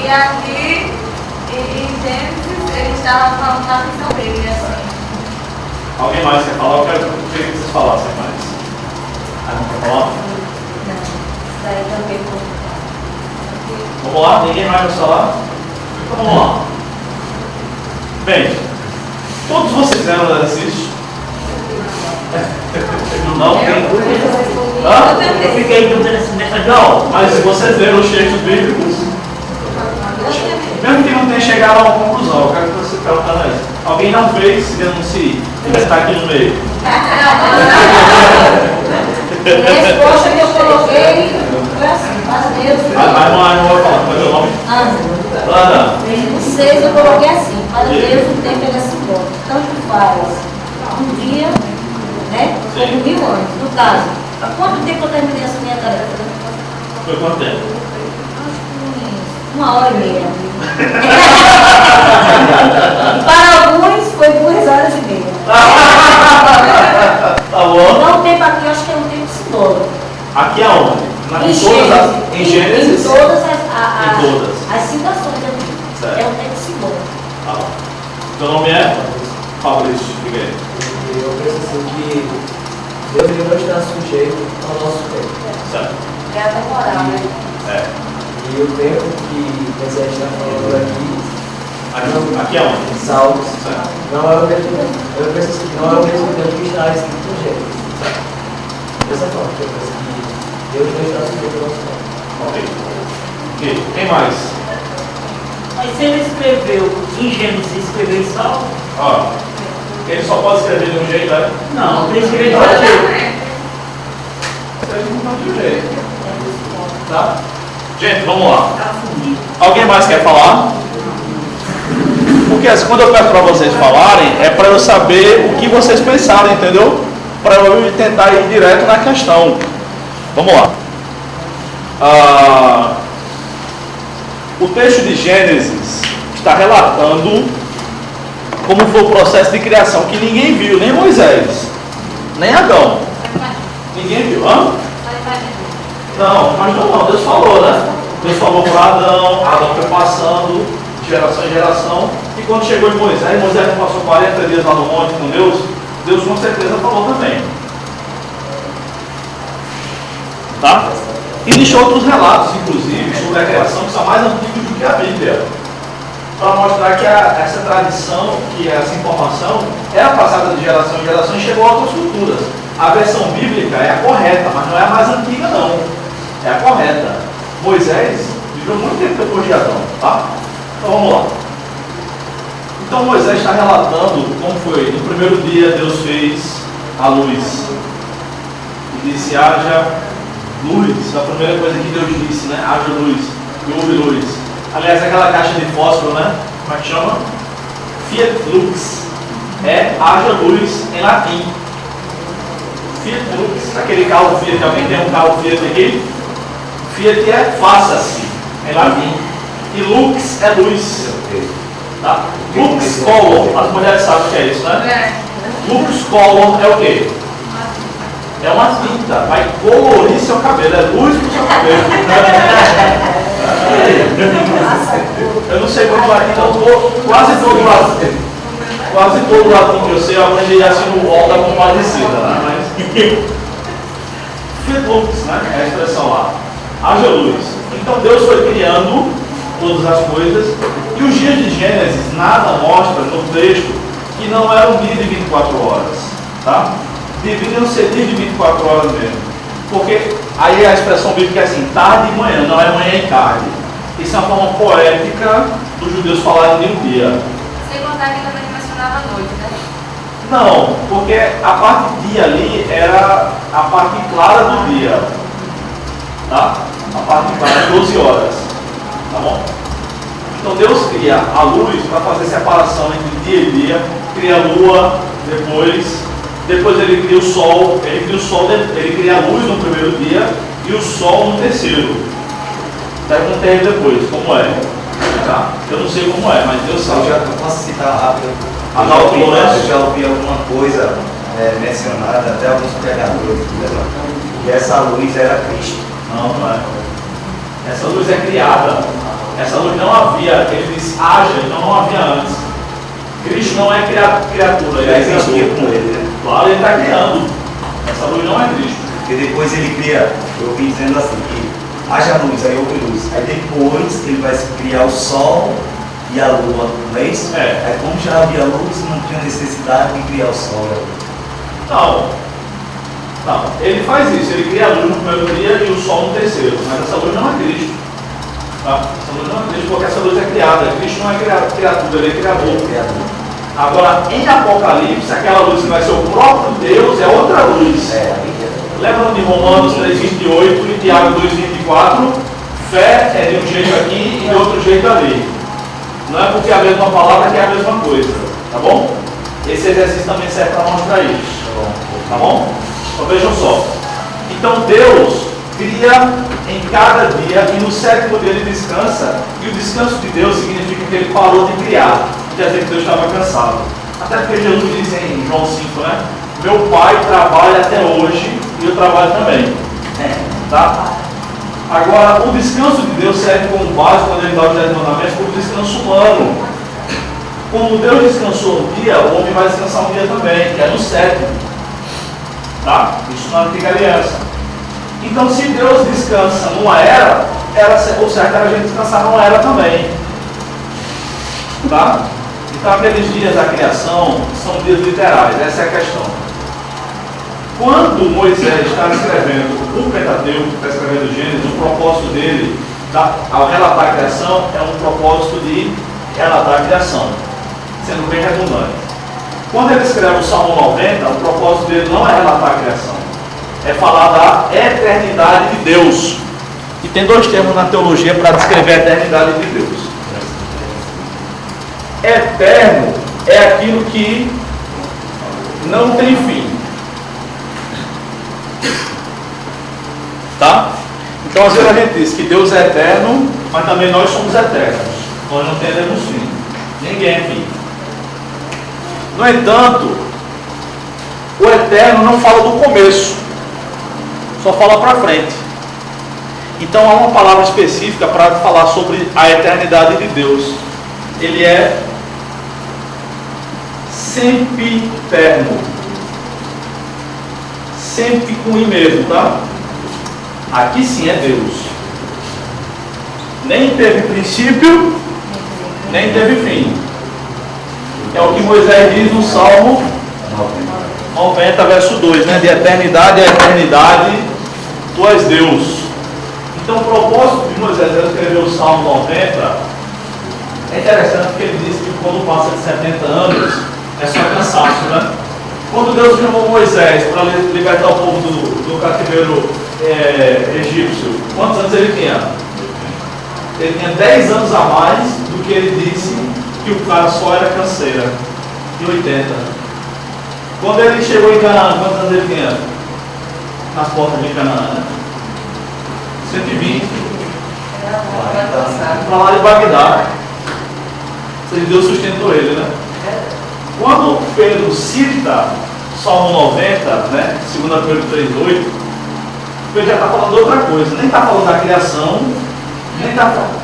E aqui, em Gênesis, ele estava falando na visão dele, assim. Alguém mais quer falar? Eu queria que vocês falassem mais. Alguém quer falar? Não, isso daí também foi. Vamos lá? Ninguém mais vai falar? Então vamos lá. Bem, todos vocês fizeram o exercício? Não tem? Eu fiquei dúvida nessa aula. Mas se vocês leram os textos bíblicos, mesmo que não tenha chegado a uma conclusão, eu quero que você pergunte isso. Alguém não fez, se denuncie. Ele está aqui no meio. A resposta que eu coloquei foi assim, para Deus. Não vou falar, qual é o nome? Ana. O 6 eu coloquei assim, para Deus o tempo é simbólico. Tanto faz um dia, né, como 1000 anos. No caso, há quanto tempo eu terminei essa minha tarefa? Foi quanto tempo? Acho que 1h30. E para alguns foi 2h30. Tá bom. Então o tempo aqui eu acho que é um tempo simbólico. Aqui aonde? Em Gênesis? Em todas as citações da Bíblia. É um tempo simbólico. Tá bom. Seu nome é? Fabrício, diga aí. Eu penso assim que Deus ele não está sujeito ao nosso tempo. Certo. É a temporal, né? É. E o tempo que o Zé está falando aqui aonde? Salmos. Não é o mesmo tempo. Eu penso assim que não é o mesmo tempo que está escrito no Gênesis. Dessa forma, eu penso que Deus não está sujeito ao nosso tempo. Ok. Quem mais? Mas se ele escreveu em Gênesis, escreveu em Salmo? Ó. Ele só pode escrever de um jeito, né? Não, tem que escrever de outro jeito. Escreve de um jeito. Tá? Gente, vamos lá. Alguém mais quer falar? Porque assim, quando eu peço para vocês falarem, é para eu saber o que vocês pensaram, entendeu? Para eu tentar ir direto na questão. Vamos lá. O texto de Gênesis está relatando como foi o processo de criação, que ninguém viu, nem Moisés, nem Adão. Ninguém viu, hã? Não, mas não, Deus falou, né? Deus falou para Adão, Adão foi passando de geração em geração, e quando chegou em Moisés, Moisés não passou 40 dias lá no monte com Deus, Deus com certeza falou também. Tá? E deixou outros relatos, inclusive, sobre a criação que são mais antigos do que a Bíblia, para mostrar que essa tradição, que essa informação era passada de geração em geração e chegou a outras culturas. A versão bíblica é a correta, mas não é a mais antiga não, é a correta. Moisés viveu muito tempo depois de Adão, tá? Então vamos lá. Então Moisés está relatando como foi. No primeiro dia Deus fez a luz e disse: haja luz. A primeira coisa que Deus disse, né? Haja luz e houve luz. Aliás, aquela caixa de fósforo, né? Como é que chama? Fiat lux. É haja luz em latim. Fiat lux, aquele carro Fiat, alguém tem um carro Fiat aqui? Fiat é faça-se em latim. E lux é luz. Tá? Lux color, as mulheres sabem o que é isso, né? Lux color é o quê? É uma tinta, vai colorir seu cabelo, é luz pro seu cabelo. Eu não sei como latim, não, quase todo latim que eu sei, eu aprendi assim no UOL da Compadecida, né? Mas Fiat lux, né? É a expressão lá. Haja luz. Então Deus foi criando todas as coisas, e os dias de Gênesis nada mostra no texto que não era um dia de 24 horas, tá? Deveriam ser dias de 24 horas mesmo, porque aí a expressão bíblica é assim, tarde e manhã, não é manhã e tarde. Isso é uma forma poética dos judeus falarem de um dia. Sem contar que também mencionava a noite, né? Não, porque a parte dia ali era a parte clara do dia, tá? A parte clara, 12 horas. Tá bom? Então Deus cria a luz para fazer separação entre dia e dia, cria a lua depois ele cria o sol, ele cria a luz no primeiro dia e o sol no terceiro. Daí não tem depois, como é? Tá? Eu não sei como é, mas Deus sabe. Eu posso citar rápido. Eu já ouvi alguma coisa mencionada, até alguns pregadores, que essa luz era Cristo. Não é. Essa luz é criada. Essa luz não havia, ele diz haja, então não havia antes. Cristo não é criatura, ele existia com ele, né? Claro, ele está criando. Essa luz não é Cristo. E depois ele cria, eu ouvi dizendo assim, que haja luz, aí houve luz. Aí depois ele vai criar o sol e a lua, não é isso? É. Aí como já havia luz, não tinha necessidade de criar o sol e a lua. Não, ele faz isso, ele cria a luz no primeiro dia e o sol no terceiro, mas essa luz não é Cristo. Tá? Essa luz não é Cristo porque essa luz é criada. Cristo não é criatura, ele é criador. Agora, em Apocalipse, aquela luz que vai ser o próprio Deus é outra luz. Lembrando de Romanos 3,28 e Tiago 2,24, fé é de um jeito aqui e de outro jeito ali. Não é porque é a mesma palavra que é a mesma coisa. Tá bom? Esse exercício também serve para mostrar isso. Tá bom? Então vejam só. Então Deus cria em cada dia e no sétimo dia ele descansa. E o descanso de Deus significa que ele parou de criar. Quer dizer que Deus estava cansado. Até porque Jesus diz em João 5, né? Meu Pai trabalha até hoje e eu trabalho também. Tá? Agora, o descanso de Deus serve como base quando ele dá os 10 mandamentos como descanso humano. Como Deus descansou um dia, o homem vai descansar um dia também, que é no sétimo. Tá? Isso na antiga aliança. Então, se Deus descansa numa era o certo era a gente descansar numa era também. Tá? Então, aqueles dias da criação são dias literais, essa é a questão. Quando Moisés está escrevendo o Pentateuco, está escrevendo Gênesis, o propósito dele, ao relatar a criação, é um propósito de relatar a criação, sendo bem redundante. Quando ele escreve o Salmo 90, o propósito dele não é relatar a criação, é falar da eternidade de Deus. E tem dois termos na teologia para descrever a eternidade de Deus. Eterno é aquilo que não tem fim. Tá? Então Então, às vezes a gente diz que Deus é eterno, mas também nós somos eternos. Nós não teremos fim. Ninguém aqui. No entanto, o eterno não fala do começo, só fala para frente. Então há uma palavra específica para falar sobre a eternidade de Deus. Ele é sempiterno. Sempre com I mesmo, tá? Aqui sim é Deus. Nem teve princípio, nem teve fim. É o que Moisés diz no Salmo 90, verso 2, né? De eternidade a eternidade, tu és Deus. Então o propósito de Moisés escrever o Salmo 90 é interessante porque ele diz que quando passa de 70 anos é só cansaço, né? Quando Deus chamou Moisés para libertar o povo do cativeiro egípcio, quantos anos ele tinha? Ele tinha 10 anos a mais do que ele disse que o cara só era canseira, de 80. Quando ele chegou em Canaã, quantos anos ele tinha? Nas portas de Canaã, 120. Para lá de Bagdá. Deus sustentou ele, né? Quando Pedro cita Salmo 90, né? 2 Pedro 3,8, Pedro já está falando de outra coisa. Nem está falando da criação, nem está falando.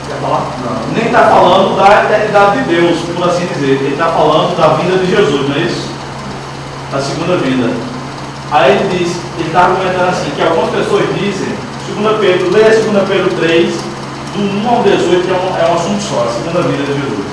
Quer falar? Não. Nem está falando da eternidade de Deus, por assim dizer. Ele está falando da vinda de Jesus, não é isso? Da segunda vinda. Aí ele diz, ele está argumentando assim, que algumas pessoas dizem, 2 Pedro, leia 2 Pedro 3, do 1 ao 18, que é um assunto só, a segunda vinda de Jesus.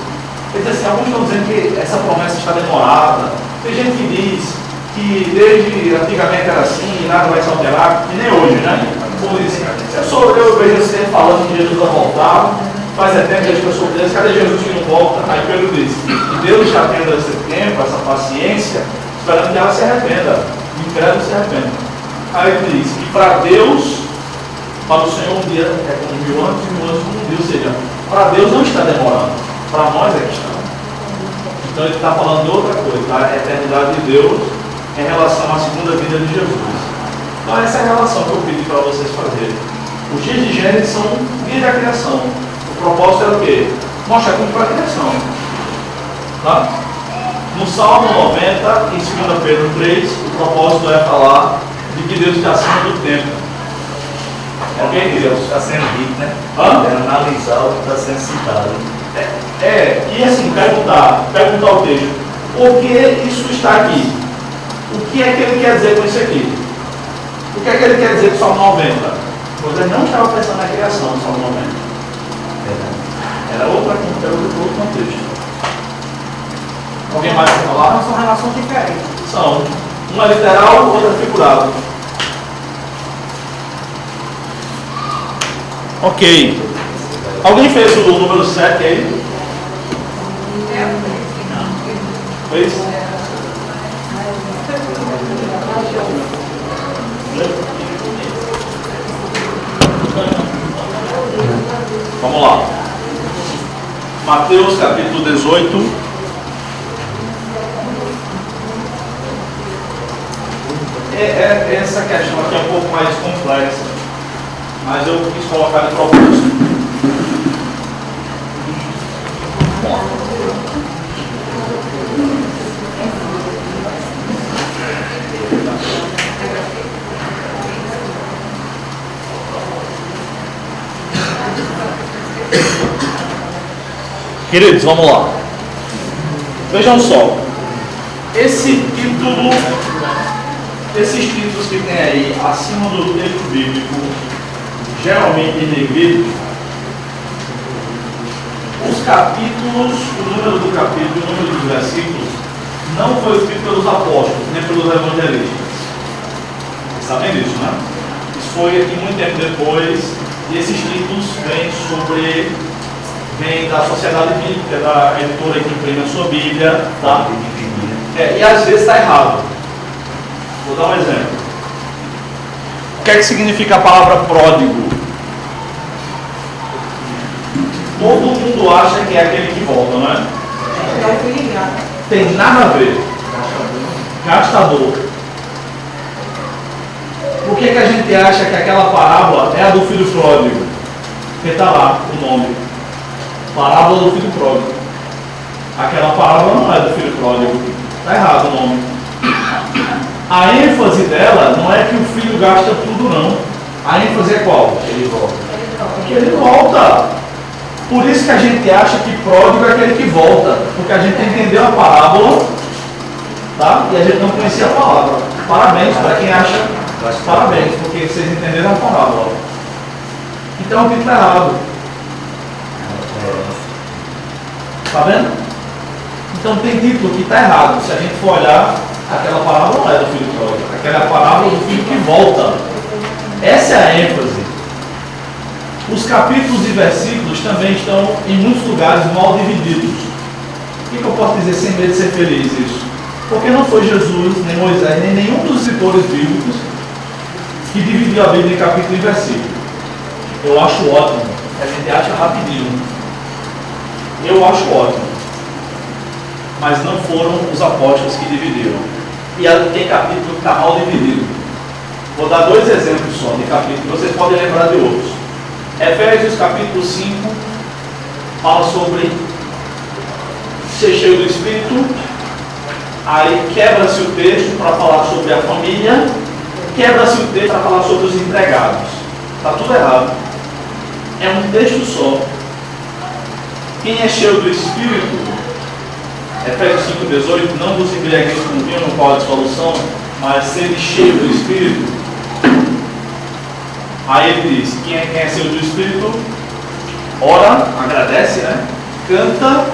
Ele diz assim, alguns estão dizendo que essa promessa está demorada. Tem gente que diz que desde antigamente era assim, nada vai se alterar, e nem hoje, né? Por isso, eu vejo esse tempo falando que Jesus vai voltar, faz tempo que eu sou Deus, cadê Jesus que não volta? Aí Pedro diz, e Deus está tendo esse tempo, essa paciência, esperando que ela se arrependa, o incrédulo se arrependa. Aí ele diz que para Deus, para o Senhor um dia é como 1000 anos e 1000 anos como um dia, ou seja, para Deus não está demorando, para nós é que está. Então ele está falando de outra coisa, a eternidade de Deus em relação à segunda vinda de Jesus. Então essa é a relação que eu pedi para vocês fazerem. Os dias de Gênesis são dias da criação. O propósito é o quê? Mostrar como foi a criação. Tá? No Salmo 90 e 2 Pedro 3, o propósito é falar de que Deus está acima do tempo. Ok, Deus está sendo dito, né? É analisar o que está sendo citado. E assim, perguntar o texto. Por que isso está aqui? O que é que ele quer dizer com isso aqui? O que é que ele quer dizer com o Salmo 90? Você não estava pensando na criação do Salmo 90. Era outro contexto. Alguém mais quer falar? Não, são relações diferentes. São. Uma literal, outra figurada. Ok. Alguém fez o número 7 aí? Fez? Vamos lá. Mateus capítulo 18. Essa questão aqui é um pouco mais complexa, mas eu quis colocar de propósito. Queridos, vamos lá. Vejam só. Esses títulos que tem aí acima do texto bíblico, geralmente em negrito, os capítulos, o número do capítulo, o número dos versículos, não foi escrito pelos apóstolos, nem pelos evangelistas. Vocês sabem disso, né? Isso foi aqui muito tempo depois, e esses títulos vêm da sociedade bíblica, da editora que imprime a sua Bíblia, tá? E às vezes está errado. Vou dar um exemplo. O que é que significa a palavra pródigo? Todo mundo acha que é aquele que volta, não é? Tem nada a ver. Gastador. Por que a gente acha que aquela parábola é a do filho pródigo? Porque está lá o nome. Parábola do filho pródigo. Aquela parábola não é do filho pródigo. Está errado o nome. A ênfase dela não é que o filho gasta tudo, não. A ênfase é qual? Ele volta. Que ele volta. Por isso que a gente acha que pródigo é aquele que volta. Porque a gente entendeu a parábola, tá? E a gente não conhecia a palavra. Parabéns para quem acha. Parabéns, porque vocês entenderam a parábola. Então o que está errado? Está vendo? Então tem título que está errado. Se a gente for olhar, aquela parábola não é do filho pródigo. Aquela é a parábola do filho que volta. Essa é a ênfase. Os capítulos e versículos também estão em muitos lugares mal divididos. O que eu posso dizer sem medo de ser feliz isso? Porque não foi Jesus, nem Moisés, nem nenhum dos escritores bíblicos que dividiu a Bíblia em capítulo e versículo. Eu acho ótimo. A gente acha rapidinho. Eu acho ótimo. Mas não foram os apóstolos que dividiram. E tem capítulo que está mal dividido. Vou dar 2 exemplos só de capítulo. Vocês podem lembrar de outros. Efésios capítulo 5 fala sobre ser cheio do Espírito. Aí quebra-se o texto para falar sobre a família. Quebra-se o texto para falar sobre os empregados. Está tudo errado. É um texto só. Quem é cheio do Espírito, Efésios 5,18, não vos embriagueis com vinho no qual há dissolução, mas sede cheio do Espírito. Aí ele diz, quem é cheio do Espírito, ora, agradece, né? Canta,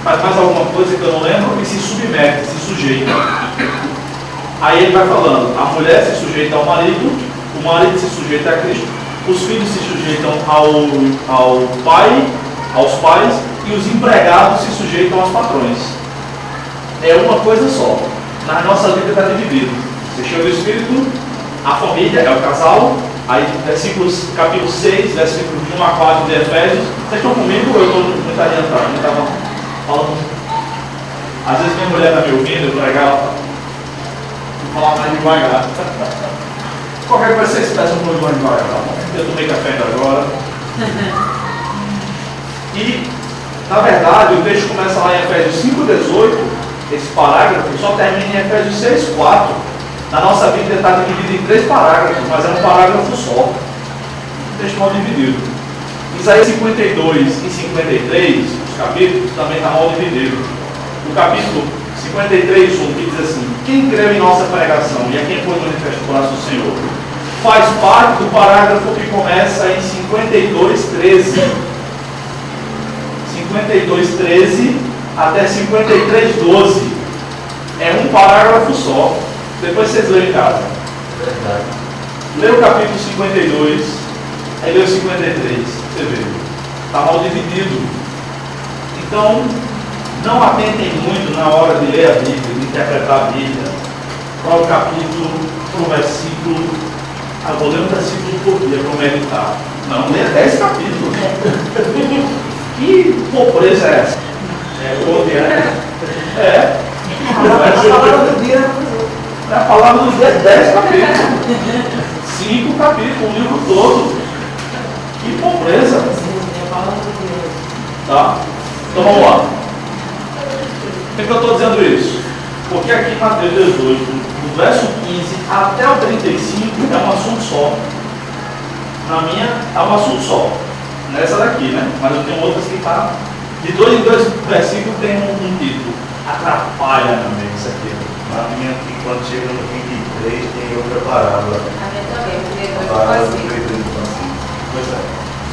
faz mais alguma coisa que eu não lembro e se submete, se sujeita. Aí ele vai falando, a mulher se sujeita ao marido, o marido se sujeita a Cristo, os filhos se sujeitam ao pai, aos pais, e os empregados se sujeitam aos patrões. É uma coisa só. Na nossa vida está dividido. Ser cheio do Espírito, a família é o casal. Aí, capítulo 6, versículos 1 a 4 de Efésios. Vocês estão comigo ou eu estou muito adiantado? Eu estava falando. Às vezes minha mulher está me ouvindo, eu pregar, ela vou falar mais devagar. Qualquer coisa vocês peçam por mais devagar, tá bom? Eu tomei café ainda agora. E, na verdade, o texto começa lá em Efésios 5,18. Esse parágrafo só termina em Efésios 6,4. Na nossa Bíblia está dividido em 3 parágrafos, mas é um parágrafo só. Um texto mal dividido. Isaías 52 e 53, os capítulos, também está mal dividido. O capítulo 53, 1, que diz assim: quem creu em nossa pregação e a quem foi manifesto o braço do Senhor, faz parte do parágrafo que começa em 52,13. 52,13 até 53,12. É um parágrafo só. Depois vocês leem em casa. Verdade. Lê o capítulo 52, aí lê o 53. Você vê. Está mal dividido. Então, não atentem muito na hora de ler a Bíblia, de interpretar a Bíblia, para o capítulo, para o versículo. Vou ler um versículo por dia para meditar. Não, leia 10 capítulos. Que pobreza é essa? É. A palavra do dia. A palavra do dia é 10 capítulos. 5 capítulos, um livro todo. Que pobreza. Tá? Então vamos lá. Por que eu estou dizendo isso? Porque aqui em Mateus 18, do verso 15 até o 35, é um assunto só. Na minha, é um assunto só. Nessa daqui, né? Mas eu tenho outras que está. De 2 em 2 versículos tem um título. Atrapalha também isso aqui. Na minha, quando chega no 23, tem outra parábola. A minha também, porque A eu parábola do assim. Pedro. Pois é.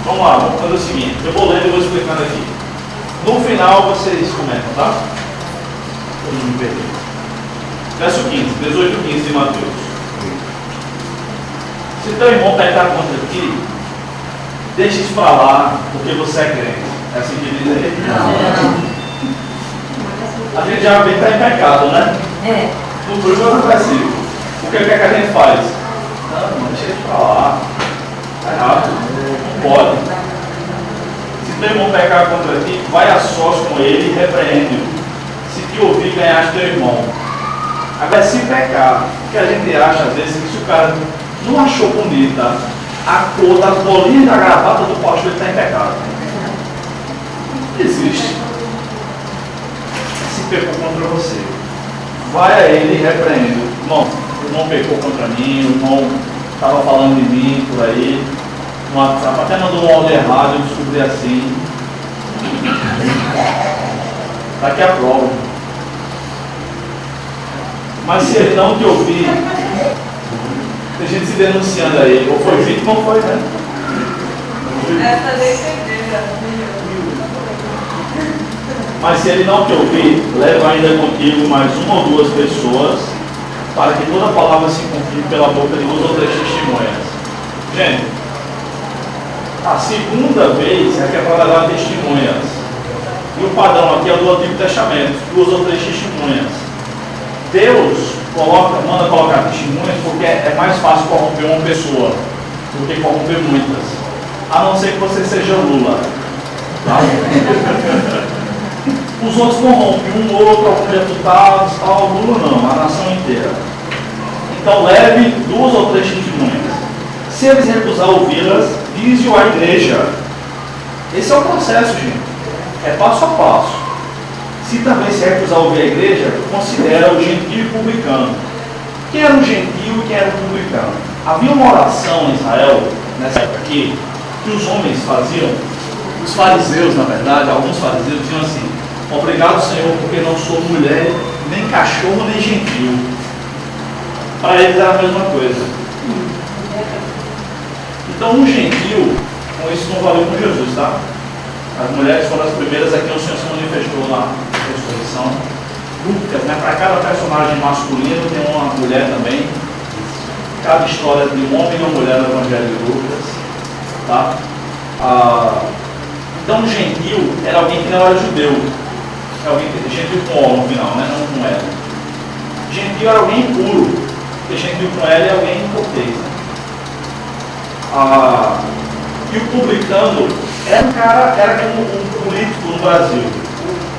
Vamos lá, vamos fazer o seguinte. Eu vou lendo e vou explicando aqui. No final vocês comentam, tá? Eu não me perdi. Verso 15, 18 15 de Mateus. Se teu irmão pecar contra ti, deixa isso para lá, porque você é crente. É assim que diz aí? Não. A gente já vê que está em pecado, né? É. No primeiro versículo. O que é que a gente faz? Não, deixa isso para lá. Está errado. Não pode. Se teu irmão pecar contra ti, vai a sós com ele e repreende-o. Se te ouvir, ganhaste teu irmão. Agora, se pecar, o que a gente acha às vezes é que se o cara não achou bonita a cor das bolinhas da gravata do pastor, ele está em pecado. Existe. Se pecou contra você, vai a ele e repreende. Irmão, o irmão pecou contra mim, o irmão estava falando de mim por aí, no WhatsApp, até mandou um áudio errado, eu descobri assim. Está aqui a prova. Mas se ele não te ouvir, tem gente se denunciando aí, ou foi vítima ou foi, né? Essa defendeira. Mas se ele não te ouvir, leva ainda contigo mais uma ou duas pessoas, para que toda palavra se confirme pela boca de 2 ou 3 testemunhas. Gente, a segunda vez é que é para levar testemunhas. E o padrão aqui é do Antigo Testamento, 2 ou 3 testemunhas. Deus manda colocar testemunhas porque é mais fácil corromper uma pessoa do que corromper muitas. A não ser que você seja Lula. Tá? Os outros corrompem, um outro, alguns deputados, tal, Lula não, a nação inteira. Então leve 2 ou 3 testemunhas. Se eles recusar ouvi-las, diz-o à igreja. Esse é o processo, gente. É passo a passo. Se também se recusar ouvir a igreja, considera o gentio e publicano. Quem era o gentio e quem era o publicano? Havia uma oração em Israel, nessa época aqui, que os homens faziam, os fariseus, na verdade, alguns fariseus diziam assim: obrigado, Senhor, porque não sou mulher, nem cachorro, nem gentio. Para eles era a mesma coisa. Então, um gentio, com isso não valeu com Jesus, tá? As mulheres foram as primeiras a quem o Senhor se manifestou na ressurreição. Lucas, né? Para cada personagem masculino tem uma mulher também. Cada história de um homem e uma mulher no Evangelho de Lucas. Tá? Então, o gentio era alguém que não era judeu. É alguém que gentio com O no final, né? Não com L. Gentio era alguém impuro, porque gentio com L é alguém cortês. E o publicano era um cara, era como um político no Brasil.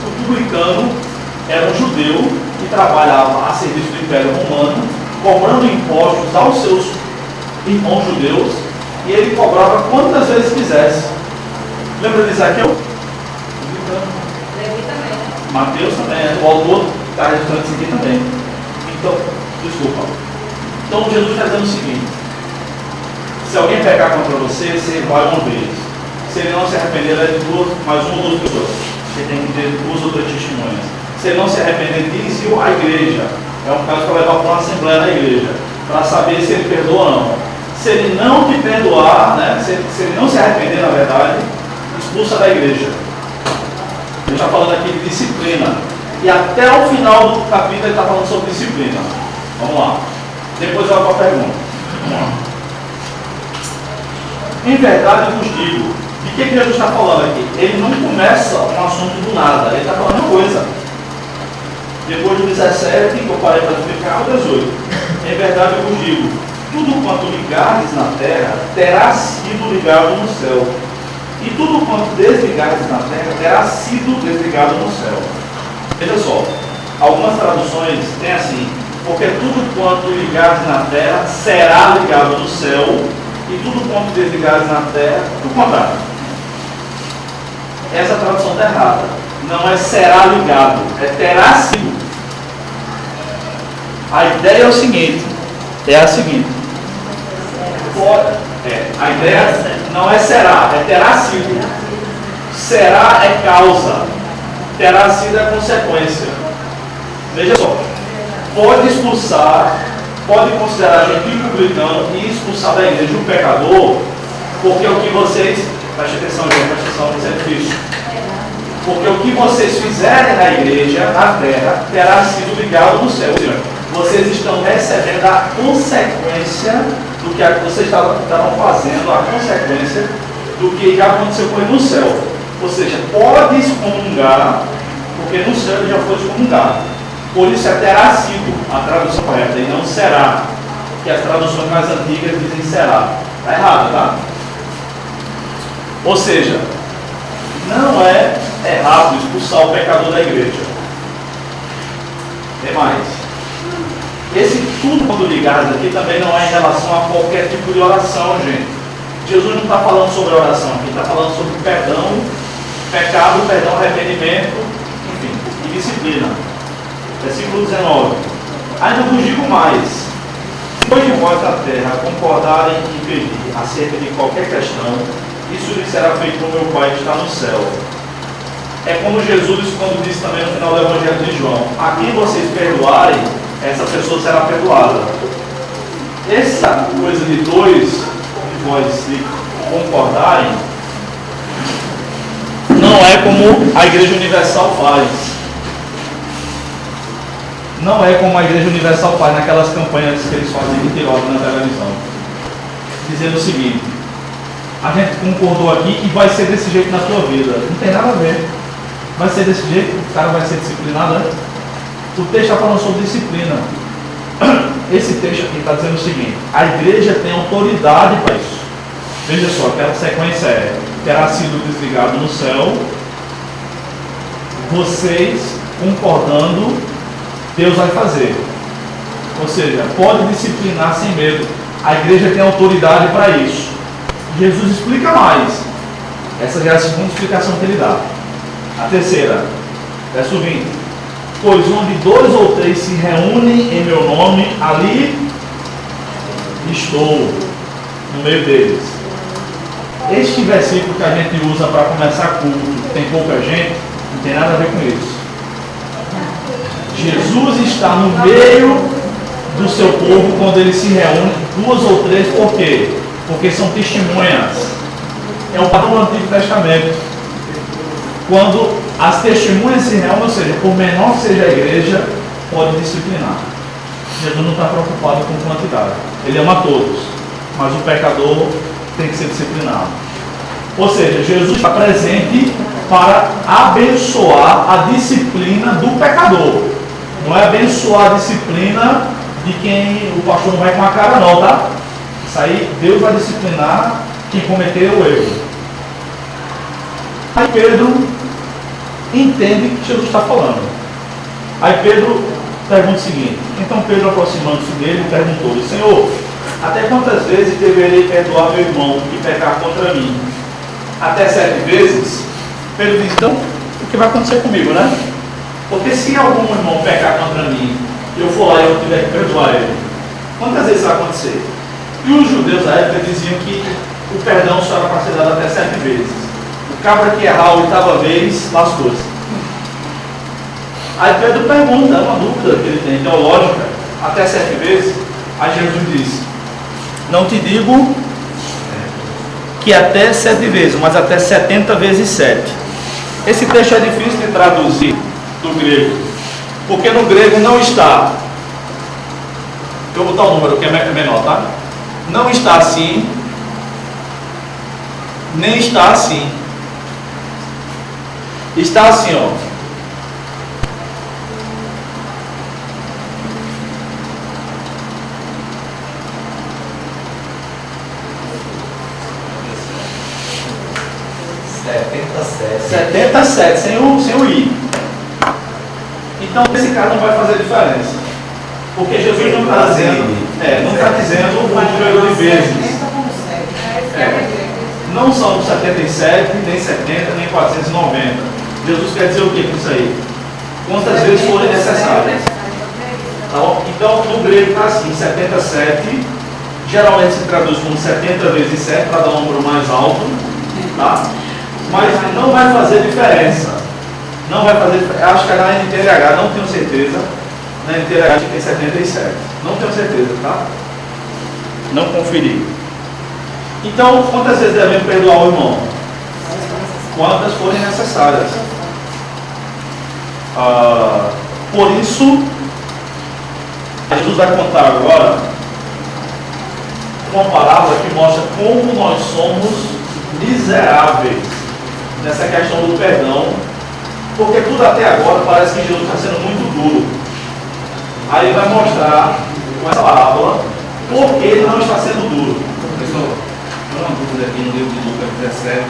O publicano era um judeu que trabalhava a serviço do Império Romano, cobrando impostos aos seus irmãos judeus, e ele cobrava quantas vezes quisesse. Lembra de Zaqueu? Mateus também, o autor está registrando isso aqui também. Então, desculpa. Então Jesus está dizendo o seguinte: se alguém pecar contra você, você vai uma vez. Se ele não se arrepender, é de mais uma ou 2 pessoas. Você tem que ter 2 ou 3 testemunhas. Se ele não se arrepender, diz-o à igreja. É um caso para levar para uma assembleia na igreja, para saber se ele perdoa ou não. Se ele não te perdoar, né, se ele não se arrepender, na verdade, expulsa da igreja. Ele está falando aqui de disciplina. E até o final do capítulo ele está falando sobre disciplina. Vamos lá. Depois eu vou para a pergunta. Vamos lá. Em verdade eu vos digo, de que Jesus está falando aqui? Ele não começa um assunto do nada, ele está falando uma coisa. Depois do 17, que eu parei para explicar, o 18. Em verdade eu vos digo, tudo quanto ligardes na terra, terá sido ligado no céu. E tudo quanto desligardes na terra, terá sido desligado no céu. Veja só, algumas traduções têm assim: porque tudo quanto ligardes na terra, será ligado no céu. E tudo quanto desligares na terra, do contrário. Essa tradução está errada. Não é será ligado, é terá sido. A ideia é o seguinte, a seguinte. A ideia não é será, é terá sido. Será é causa, terá sido é consequência. Veja só, pode expulsar, pode considerar a gente publicano e expulsar da igreja um pecador, porque o que vocês, preste atenção, gente, preste atenção, isso é difícil. Porque o que vocês fizerem na igreja, na terra, terá sido ligado no céu. Ou seja, vocês estão recebendo a consequência do que vocês estavam fazendo, a consequência do que já aconteceu com ele no céu. Ou seja, pode excomungar, porque no céu ele já foi excomungado. Por isso é terá sido a tradução correta e não será, que as traduções mais antigas dizem será. Está errado, tá? Ou seja, não é errado expulsar o pecador da igreja. Tem mais. Esse tudo quando ligado aqui também não é em relação a qualquer tipo de oração, gente. Jesus não está falando sobre oração, ele está falando sobre perdão, pecado, perdão, arrependimento, enfim, e disciplina. Versículo 19. Ainda vos digo mais: se dois de vós da terra concordarem em pedir acerca de qualquer questão, isso lhe será feito no meu Pai que está no céu. É como Jesus, quando disse também no final do Evangelho de João: a quem vocês perdoarem, essa pessoa será perdoada. Essa coisa de dois de vós se concordarem não é como a Igreja Universal faz. Não é como a Igreja Universal faz naquelas campanhas que eles fazem mentirosas na televisão, dizendo o seguinte: a gente concordou aqui e vai ser desse jeito na tua vida. Não tem nada a ver. Vai ser desse jeito, o cara vai ser disciplinado, né? O texto está falando sobre disciplina. Esse texto aqui está dizendo o seguinte: a igreja tem autoridade para isso. Veja só, aquela sequência é: terá sido desligado no céu, vocês concordando, Deus vai fazer. Ou seja, pode disciplinar sem medo. A igreja tem autoridade para isso. Jesus explica mais. Essa já é a segunda explicação que ele dá. A terceira, verso 20: pois onde dois ou três se reúnem em meu nome, ali estou no meio deles. Este versículo que a gente usa para começar culto, tem pouca gente, não tem nada a ver com isso. Jesus está no meio do seu povo quando ele se reúne, duas ou três, por quê? Porque são testemunhas. É o padrão do Antigo Testamento. Quando as testemunhas se reúnem, ou seja, por menor que seja a igreja, pode disciplinar. Jesus não está preocupado com quantidade. Ele ama todos, mas o pecador tem que ser disciplinado. Ou seja, Jesus está presente para abençoar a disciplina do pecador. Não é abençoar a disciplina de quem o pastor não vai com a cara não, tá? Isso aí, Deus vai disciplinar quem cometeu o erro. Aí Pedro entende o que Jesus está falando. Aí Pedro pergunta o seguinte: então Pedro, aproximando-se dele, perguntou-lhe: Senhor, até quantas vezes deverei perdoar meu irmão que pecar contra mim? Até 7 vezes? Pedro diz: então, o que vai acontecer comigo, né? Porque se algum irmão pecar contra mim, eu for lá e eu tiver que perdoar ele, quantas vezes vai acontecer? E os judeus da época diziam que o perdão só era para ser dado até 7 vezes. O cabra que errar a 8ª vez, lascou-se. Aí Pedro pergunta, é uma dúvida que ele tem, teológica: até 7 vezes? Aí Jesus diz: não te digo que até 7 vezes, mas até 70 vezes 7. Esse texto é difícil de traduzir do grego, porque no grego não está, eu vou botar um número que é menor, tá? Não está assim, nem está assim. Está assim, ó. Setenta sete, sem o I. Então esse cara não vai fazer diferença. Porque Jesus não está dizendo, não está dizendo o número de vezes. Não são 77, nem 70, nem 490. Jesus quer dizer o que com isso aí? Quantas vezes forem necessárias. Tá bom? Então no grego está assim: 77. Geralmente se traduz como 70 vezes 7 para dar um número mais alto. Tá? Mas não vai fazer diferença. Não vai fazer diferença. Acho que é na NTLH, não tenho certeza. Na NTLH tem 77. Não tenho certeza, tá? Não conferi. Então, quantas vezes devemos perdoar o irmão? Quantas forem necessárias. Por isso, Jesus vai contar agora uma parábola que mostra como nós somos miseráveis nessa questão do perdão, porque tudo até agora parece que Jesus está sendo muito duro. Aí ele vai mostrar com essa parábola por que ele não está sendo duro. Pessoal, uma dúvida aqui no livro de Lucas 17,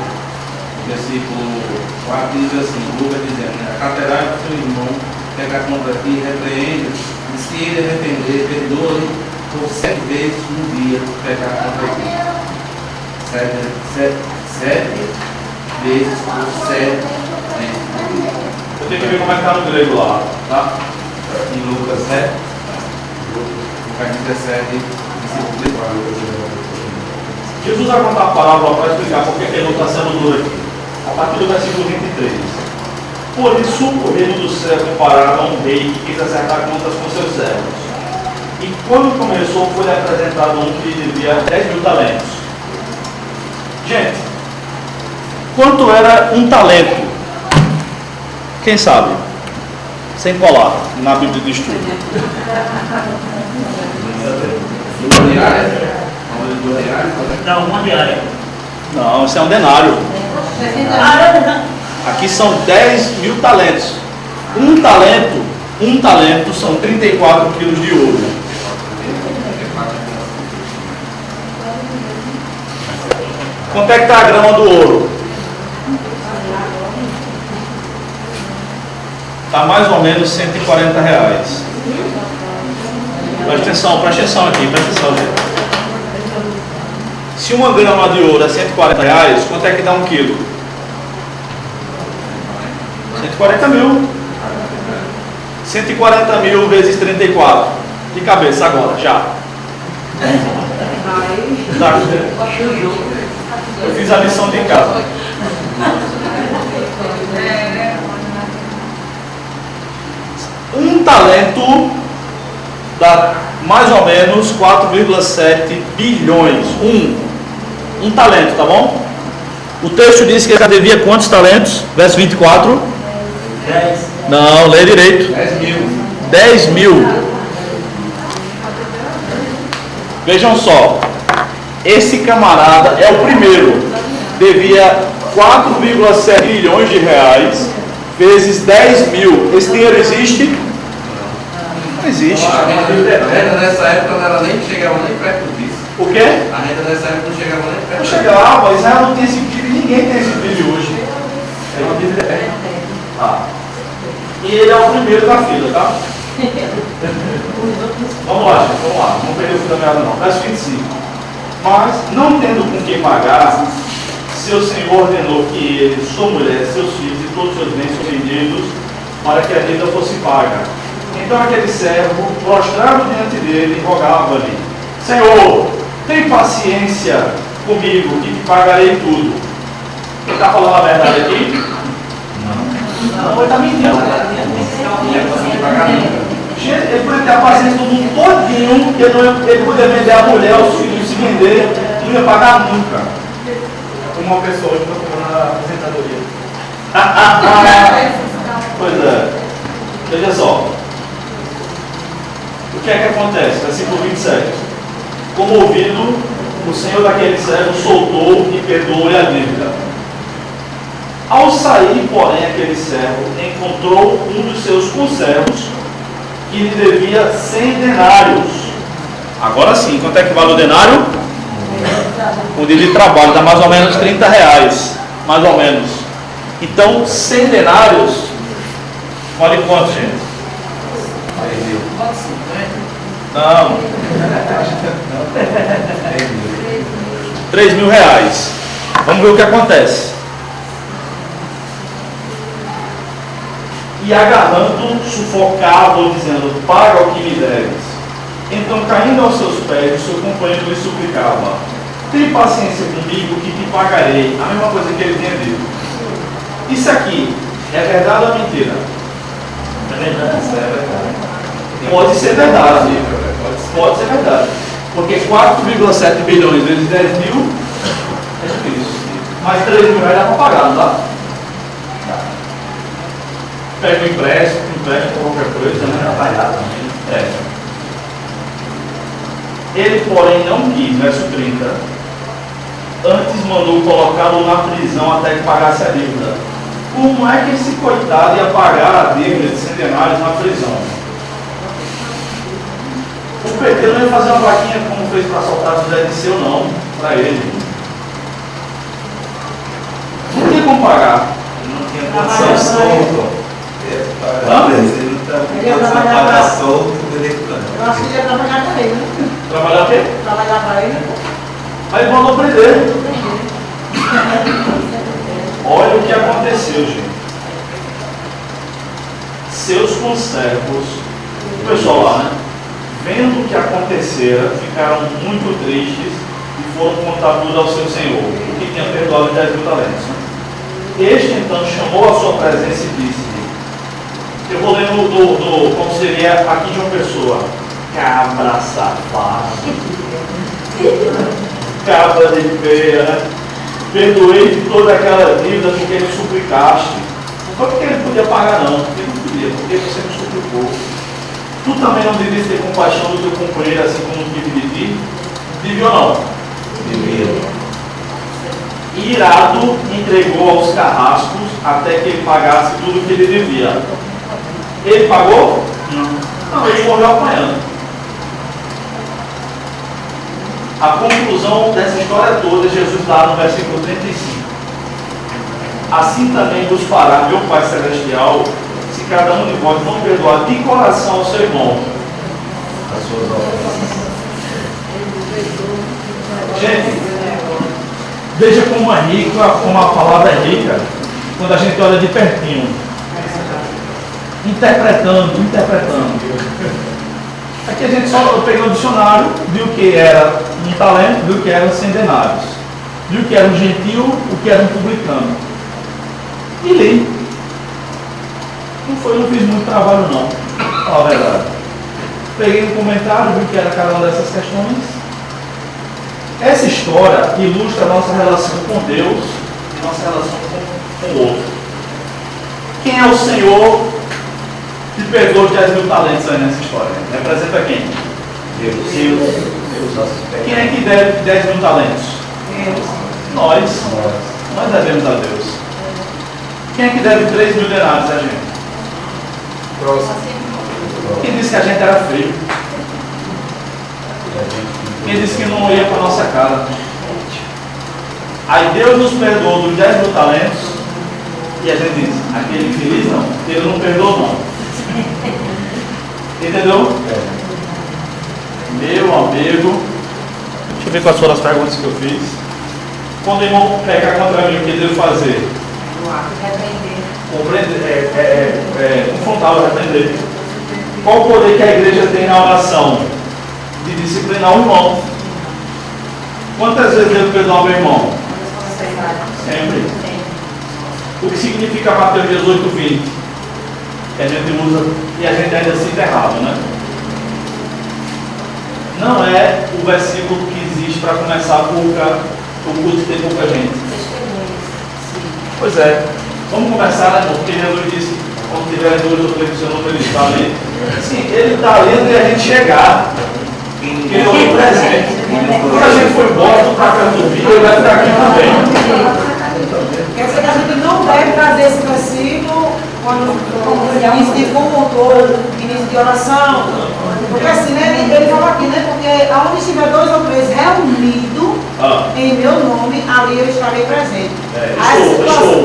versículo 4, diz assim: Lucas dizendo, acatará o seu irmão pecar contra ti, repreende, e se ele arrepender, ele perdoa-lhe por 7 vezes no dia o pecado cometido. 7 vezes por 7 vezes. Eu tenho que ver como é que está no grego lá, tá? Em Lucas 7, capítulo 17, versículo 34. Jesus vai contar a parábola para explicar por que ele não está sendo duro aqui. A partir do versículo 23. Por isso, o reino do céu é comparado a um rei que quis acertar contas com seus servos. E quando começou, foi apresentado um que devia 10.000 talentos. Gente, quanto era um talento? Quem sabe? Sem colar na Bíblia de estudo. Não, uma diária. Não, isso é um denário. Aqui são 10.000 talentos. Um talento são 34 quilos de ouro. Quanto é que está a grama do ouro? Está mais ou menos R$140. Presta atenção aqui, presta atenção, gente. Se uma grama de ouro é R$140, quanto é que dá um quilo? 140 mil. 140 mil vezes 34. De cabeça agora, já. Tá. Eu fiz a lição de casa. Um talento dá mais ou menos 4,7 bilhões. Um talento, tá bom? O texto diz que ele devia quantos talentos? Verso 24. 10. Não, lê direito. 10 mil. Vejam só. Esse camarada é o primeiro. Devia 4,7 bilhões de reais vezes 10 mil. Esse dinheiro existe? Não existe. A renda nessa época não chegava nem perto disso. O quê? A renda nessa época não chegava nem perto Não chegava, Israel não tem esse PIB, ninguém tem esse PIB hoje. É uma dívida. E ele é o primeiro da fila, tá? Vamos lá, gente, vamos lá. Não perder o fio da meada não. Verso 25. Mas, não tendo com quem pagar, seu senhor ordenou que ele, sua mulher, seus filhos e todos seus bens fossem vendidos para que a dívida fosse paga. Então aquele servo, prostrado diante dele, rogava-lhe: Senhor, tem paciência comigo, que te pagarei tudo. Ele está falando a verdade aqui? Não, ele está mentindo. Ele podia ter a paciência do mundo todinho, ele podia vender a mulher, os filhos, se vender, não ia pagar nunca. Uma pessoa hoje está tomando a aposentadoria. Pois é. Veja só. O que é que acontece? Versículo 27. Comovido, o senhor daquele servo soltou e perdoou-lhe a dívida. Ao sair, porém, aquele servo encontrou um dos seus conservos que lhe devia 100 denários. Agora sim, quanto é que vale o denário? Um dia de trabalho, dá mais ou menos R$30. Mais ou menos. Então, 100 denários vale quanto, gente? Não. 3.000 reais. Vamos ver o que acontece. E agarrando, sufocava, dizendo: paga o que me deves. Então, caindo aos seus pés, o seu companheiro lhe suplicava: tem paciência comigo que te pagarei. A mesma coisa que ele tinha dito. Isso aqui é verdade ou mentira? É verdade. Isso é verdade. Pode ser verdade. Pode ser verdade. Porque 4,7 bilhões vezes 10 mil é difícil. Mas 3.000 reais dá para pagar, não dá? Pega um empréstimo qualquer coisa, né? É. Ele, porém, não quis, verso 30. Antes mandou colocá-lo na prisão até que pagasse a dívida. Como é que esse coitado ia pagar a dívida de centenários na prisão? O PT não ia fazer uma vaquinha como fez para soltar José Disseu, não, para ele. Não tinha como pagar. Não tinha condição solto. Hã? Ele não está com condição de pagar solto, ele Eu acho que ele ia trabalhar para ele, né? Trabalhar o quê? Trabalhar para ele. Aí ele mandou prender. Olha o que aconteceu, gente. Seus conservos, o pessoal lá, né? Vendo o que acontecera, ficaram muito tristes e foram contar tudo ao seu senhor, o que tinha perdoado 10 mil talentos. Né? Este então chamou a sua presença e disse: eu vou ler como seria aqui de uma pessoa: cabra safado, cabra de feia, né? Perdoei toda aquela dívida porque ele suplicaste. Não foi porque ele podia pagar, não, porque ele não podia, porque você me suplicou. Tu também não devias ter compaixão do teu companheiro assim como tive de ti? Devia ou não? Devia. Irado, entregou aos carrascos até que ele pagasse tudo o que ele devia. Ele pagou? Não, ele morreu apanhando. A conclusão dessa história toda, Jesus dá no versículo 35. Assim também vos fará meu Pai Celestial, se cada um de vós não perdoar de coração ao seu irmão as suas ofensas. Gente, veja como é rica, como a palavra é rica, quando a gente olha de pertinho. Interpretando. Aqui a gente só pegou o dicionário, viu que era um talento, viu que eram 100 denários, viu que era um gentil, o que era um publicano. E li. Não fiz muito trabalho não, a verdade. Peguei um comentário, vi que era cada uma dessas questões. Essa história ilustra a nossa relação com Deus e nossa relação com o outro. Quem é o Senhor que perdoou 10 mil talentos aí nessa história? Representa quem? Deus. Quem é que deve 10 mil talentos? Deus. Nós devemos a Deus. Quem é que deve 3 mil denários a gente? Quem disse que a gente era feio? Quem disse que não ia para a nossa cara? Aí Deus nos perdoou dos 10 mil talentos e a gente diz: aquele infeliz não, ele não perdoou não. Entendeu? Meu amigo, deixa eu ver quais foram as perguntas que eu fiz. Quando o irmão pecar contra mim, o que ele deve fazer? Confrontar, repreender. Qual o poder que a igreja tem na oração? De disciplinar o irmão. Quantas vezes devo perdoar o meu irmão? Sempre. O que significa Mateus 18:20? Que a gente usa e a gente ainda cita errado, né? Não é o versículo que existe para começar o culto de ter pouca gente. Pois é. Vamos começar, né, irmão? Porque Jesus disse: quando tiver dúvida, eu estou ele está ali. Sim, ele está ali até a gente chegar. Porque ele é onipresente. Quando a gente foi embora do café do vinho, ele vai ficar aqui também. Quer dizer que a gente não deve trazer esse versículo quando início de culto, início de oração. Porque assim, né, ele fala aqui, né? Porque aonde estiver 2 ou 3 reunidos em meu nome, ali eu estarei presente.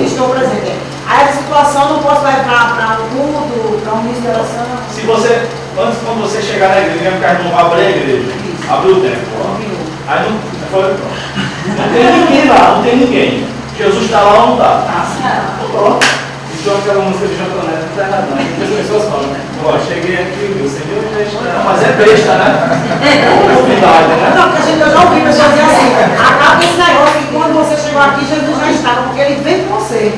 Estou presente. Aí a situação não posso levar para um culto, para um início de oração. Se você, antes quando você chegar na igreja, abrir a igreja, abrir o templo. Aí não tem ninguém lá, não tem ninguém. Jesus está lá ou não está? Está. Então aquela música de Jantonete não está errado, não. As pessoas falam, né? Ó, cheguei aqui, meu Senhor já está. Mas é besta, né? É novidade, né? Não, porque eu já ouvi pessoas dizer assim: acaba esse negócio que quando você chegou aqui, Jesus já estava, porque ele veio com você.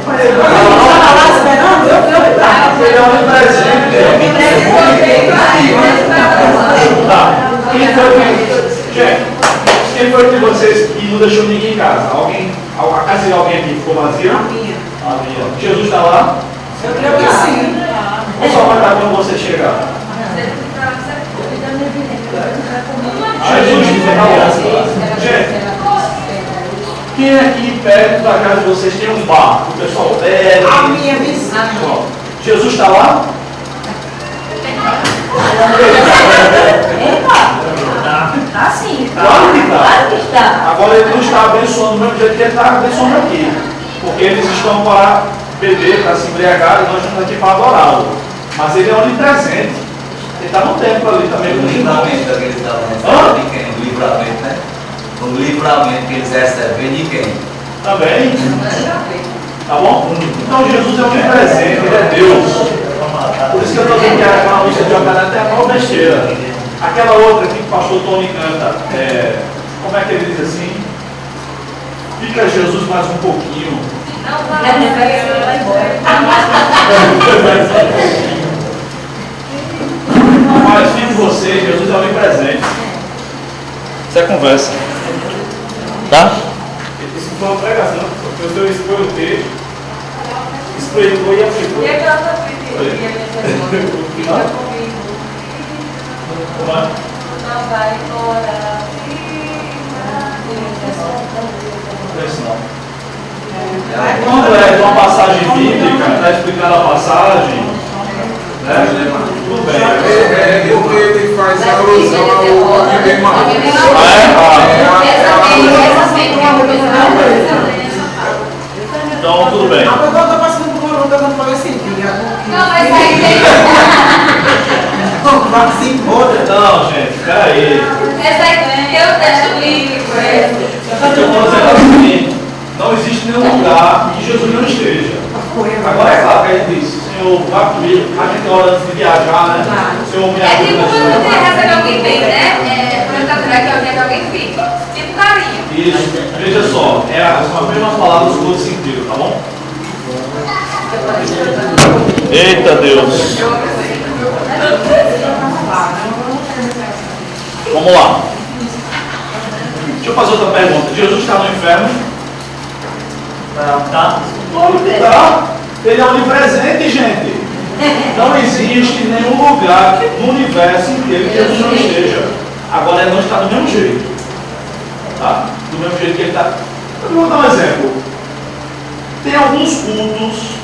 Mas ele estava lá esperando, eu estava. Ele é onipresente. Quem foi de vocês que não deixou ninguém em casa? A casa de alguém aqui ficou vazia? A minha. Jesus está lá? Eu creio que sim. Ou só vai estar quando você chegar? Jesus está lá. Gente, quem aqui perto da casa de vocês tem um bar? O pessoal bebe? A minha vizinha. Jesus está lá? Tá sim. Claro que está. Claro que está. Agora ele não está abençoando do mesmo jeito que ele está abençoando aqui. Porque eles estão para beber, para se embriagar, e nós estamos aqui para adorá-lo. Mas ele é onipresente. Ele está no templo ali também. O livramento que eles estavam recebendo de quem? O livramento, né? O livramento que eles recebem de quem? Também. Tá bom? Então Jesus é onipresente, Ele é Deus. Por isso que eu estou dizendo que aquela música de Jocanete é a maior besteira. Aquela outra aqui que o pastor Tony canta, como é que ele diz assim? Fica Jesus mais um pouquinho. Mas fique você, Jesus é onipresente. Isso é conversa. Tá? Isso foi uma pregação, porque o senhor expôs o texto, explicou e aplicou. E aquela tua filha? Como é? Não vai embora. Não é isso não. Quando é de uma passagem bíblica, está explicando a passagem, né? Tudo bem. É porque ele faz alusão ao que vem mais. Então, tudo bem. A pessoa está passando por uma luta, não pode sentir. Não, mas aí tem. Não, gente, peraí. Essa aí tem o texto bíblico. Eu estou dizendo assim, não existe nenhum lugar que Jesus não esteja. Agora é claro que a gente diz, Senhor, vá comigo, a gente ora antes de viajar, né? Senhor, me É ajuda tipo nesse quando lugar. você recebe alguém bem, né? Quando está por aqui, alguém que alguém fica. Tipo carinho. Isso, veja só, são as mesmas palavras com outro sentido, tá bom? Eita Deus! Vamos lá. Deixa eu fazer outra pergunta. Jesus está no inferno? Tá? Tá. Ele é onipresente, gente. Não existe nenhum lugar no universo inteiro que Jesus não esteja. Agora ele não está do mesmo jeito. Tá? Do mesmo jeito que ele está. Eu vou dar um exemplo. Tem alguns cultos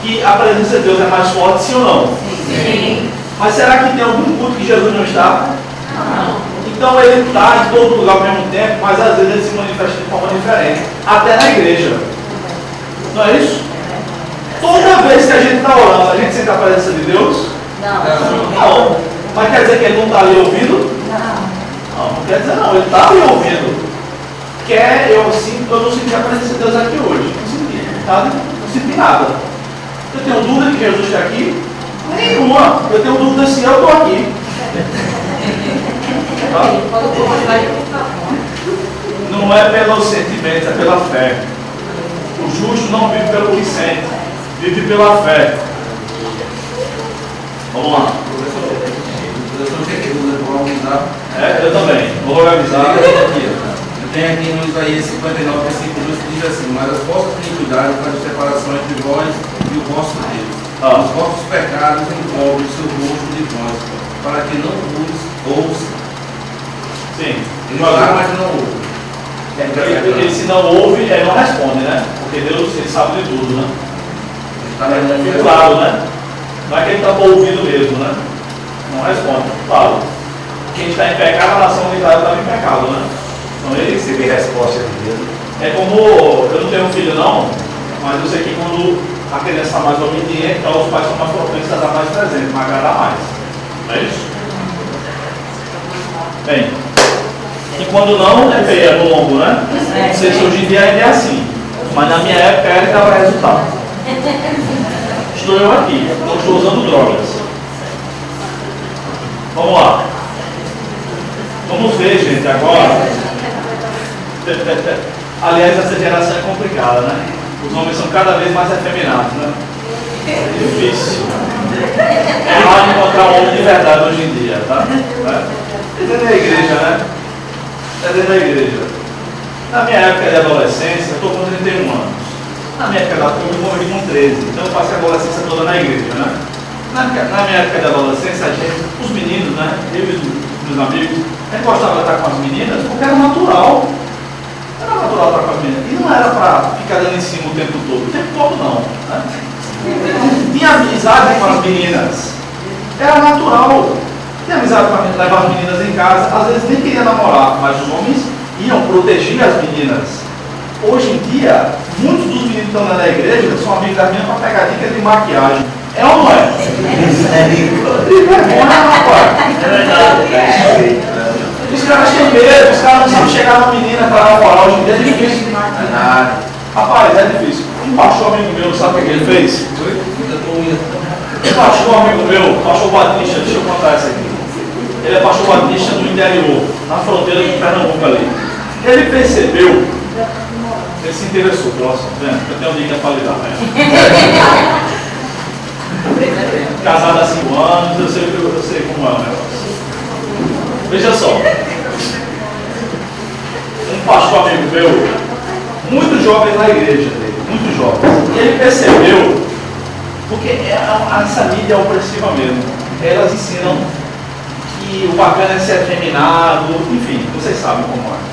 que a presença de Deus é mais forte, sim ou não? Sim. Mas será que tem algum culto que Jesus não está? Não. Então ele está em todo lugar ao mesmo tempo, mas às vezes ele se manifesta de forma diferente. Até na igreja. Não é isso? Toda vez que a gente está orando, a gente sente a presença de Deus? Não. Mas quer dizer que ele não está ali ouvindo? Não quer dizer não, ele está ali ouvindo. Eu não senti a presença de Deus aqui hoje. Não senti, tá? Não senti nada. Eu tenho dúvida que Jesus está aqui? Nenhuma. Eu tenho dúvida se eu estou aqui. Tá? Não é pelos sentimentos, é pela fé. O justo não vive pelo que sente, vive pela fé. Vamos lá. Professor, eu vou avisar. Eu também. Vou avisar. Eu tenho aqui no Isaías 59, versículo 2, que diz assim: mas as vossas iniquidades fazem separação entre vós e o vosso Deus. Os vossos pecados encobrem o seu rosto de vós, para que não vos ouça. Sim. Ele fala, mas não ouve. Porque se não ouve, ele não responde, né? Porque Deus ele sabe de tudo, né? Ele está claro, né? Não é que ele está ouvindo mesmo, né? Não responde, claro. Quem está em pecado, a nação de Israel estava em pecado, né? Então ele receber resposta de Deus. É como, eu não tenho filho não, mas eu sei que quando a criança está mais obediente, então os pais são mais propensos a dar mais presente, a agradar mais. Não é isso? Bem, e quando não, é feia no lombo, né? Não sei se hoje em dia ainda é assim, mas na minha época era que dava resultado. Estou eu aqui, não estou usando drogas. Vamos lá. Vamos ver, gente, agora. Aliás, essa geração é complicada, né? Os homens são cada vez mais efeminados, né? É difícil. É raro encontrar um homem de verdade hoje em dia, tá? É dentro da igreja, né? É dentro da igreja. Na minha época de adolescência, eu estou com 31 anos. Na minha época eu morri com 13, então eu passei a adolescência toda na igreja, né? Na minha época de adolescência, os meninos, né? Eu e os meus amigos, a gente gostava de estar com as meninas porque era natural. Era natural estar com as meninas. E não era para ficar dando em cima o tempo todo. O tempo todo não. Né? Tinha amizade com as meninas. Era natural. Tinha amizade para levar as meninas em casa. Às vezes nem queria namorar, mas os homens iam proteger as meninas. Hoje em dia, muitos dos meninos que estão na igreja são amigos das meninas para pegar dicas de maquiagem. É ou não é? É verdade. Os caras têm medo, os caras não sabem chegar numa menina para namorar. Hoje em dia é difícil. Rapaz, é difícil. Um pastor amigo meu, sabe o que ele fez? Um pastor amigo meu, pastor Batista, deixa eu contar essa aqui. Ele é pastor Batista do interior, na fronteira de Pernambuco ali. Ele percebeu, ele se interessou, próximo, vendo? Eu tenho dica para lidar, né? Casado há 5 anos, eu sei como é o negócio. Veja só. Um pastor amigo meu, muito jovem na igreja dele, muito jovem. E ele percebeu, porque essa mídia é opressiva mesmo. Elas ensinam que o bacana é ser afeminado, enfim, vocês sabem como é.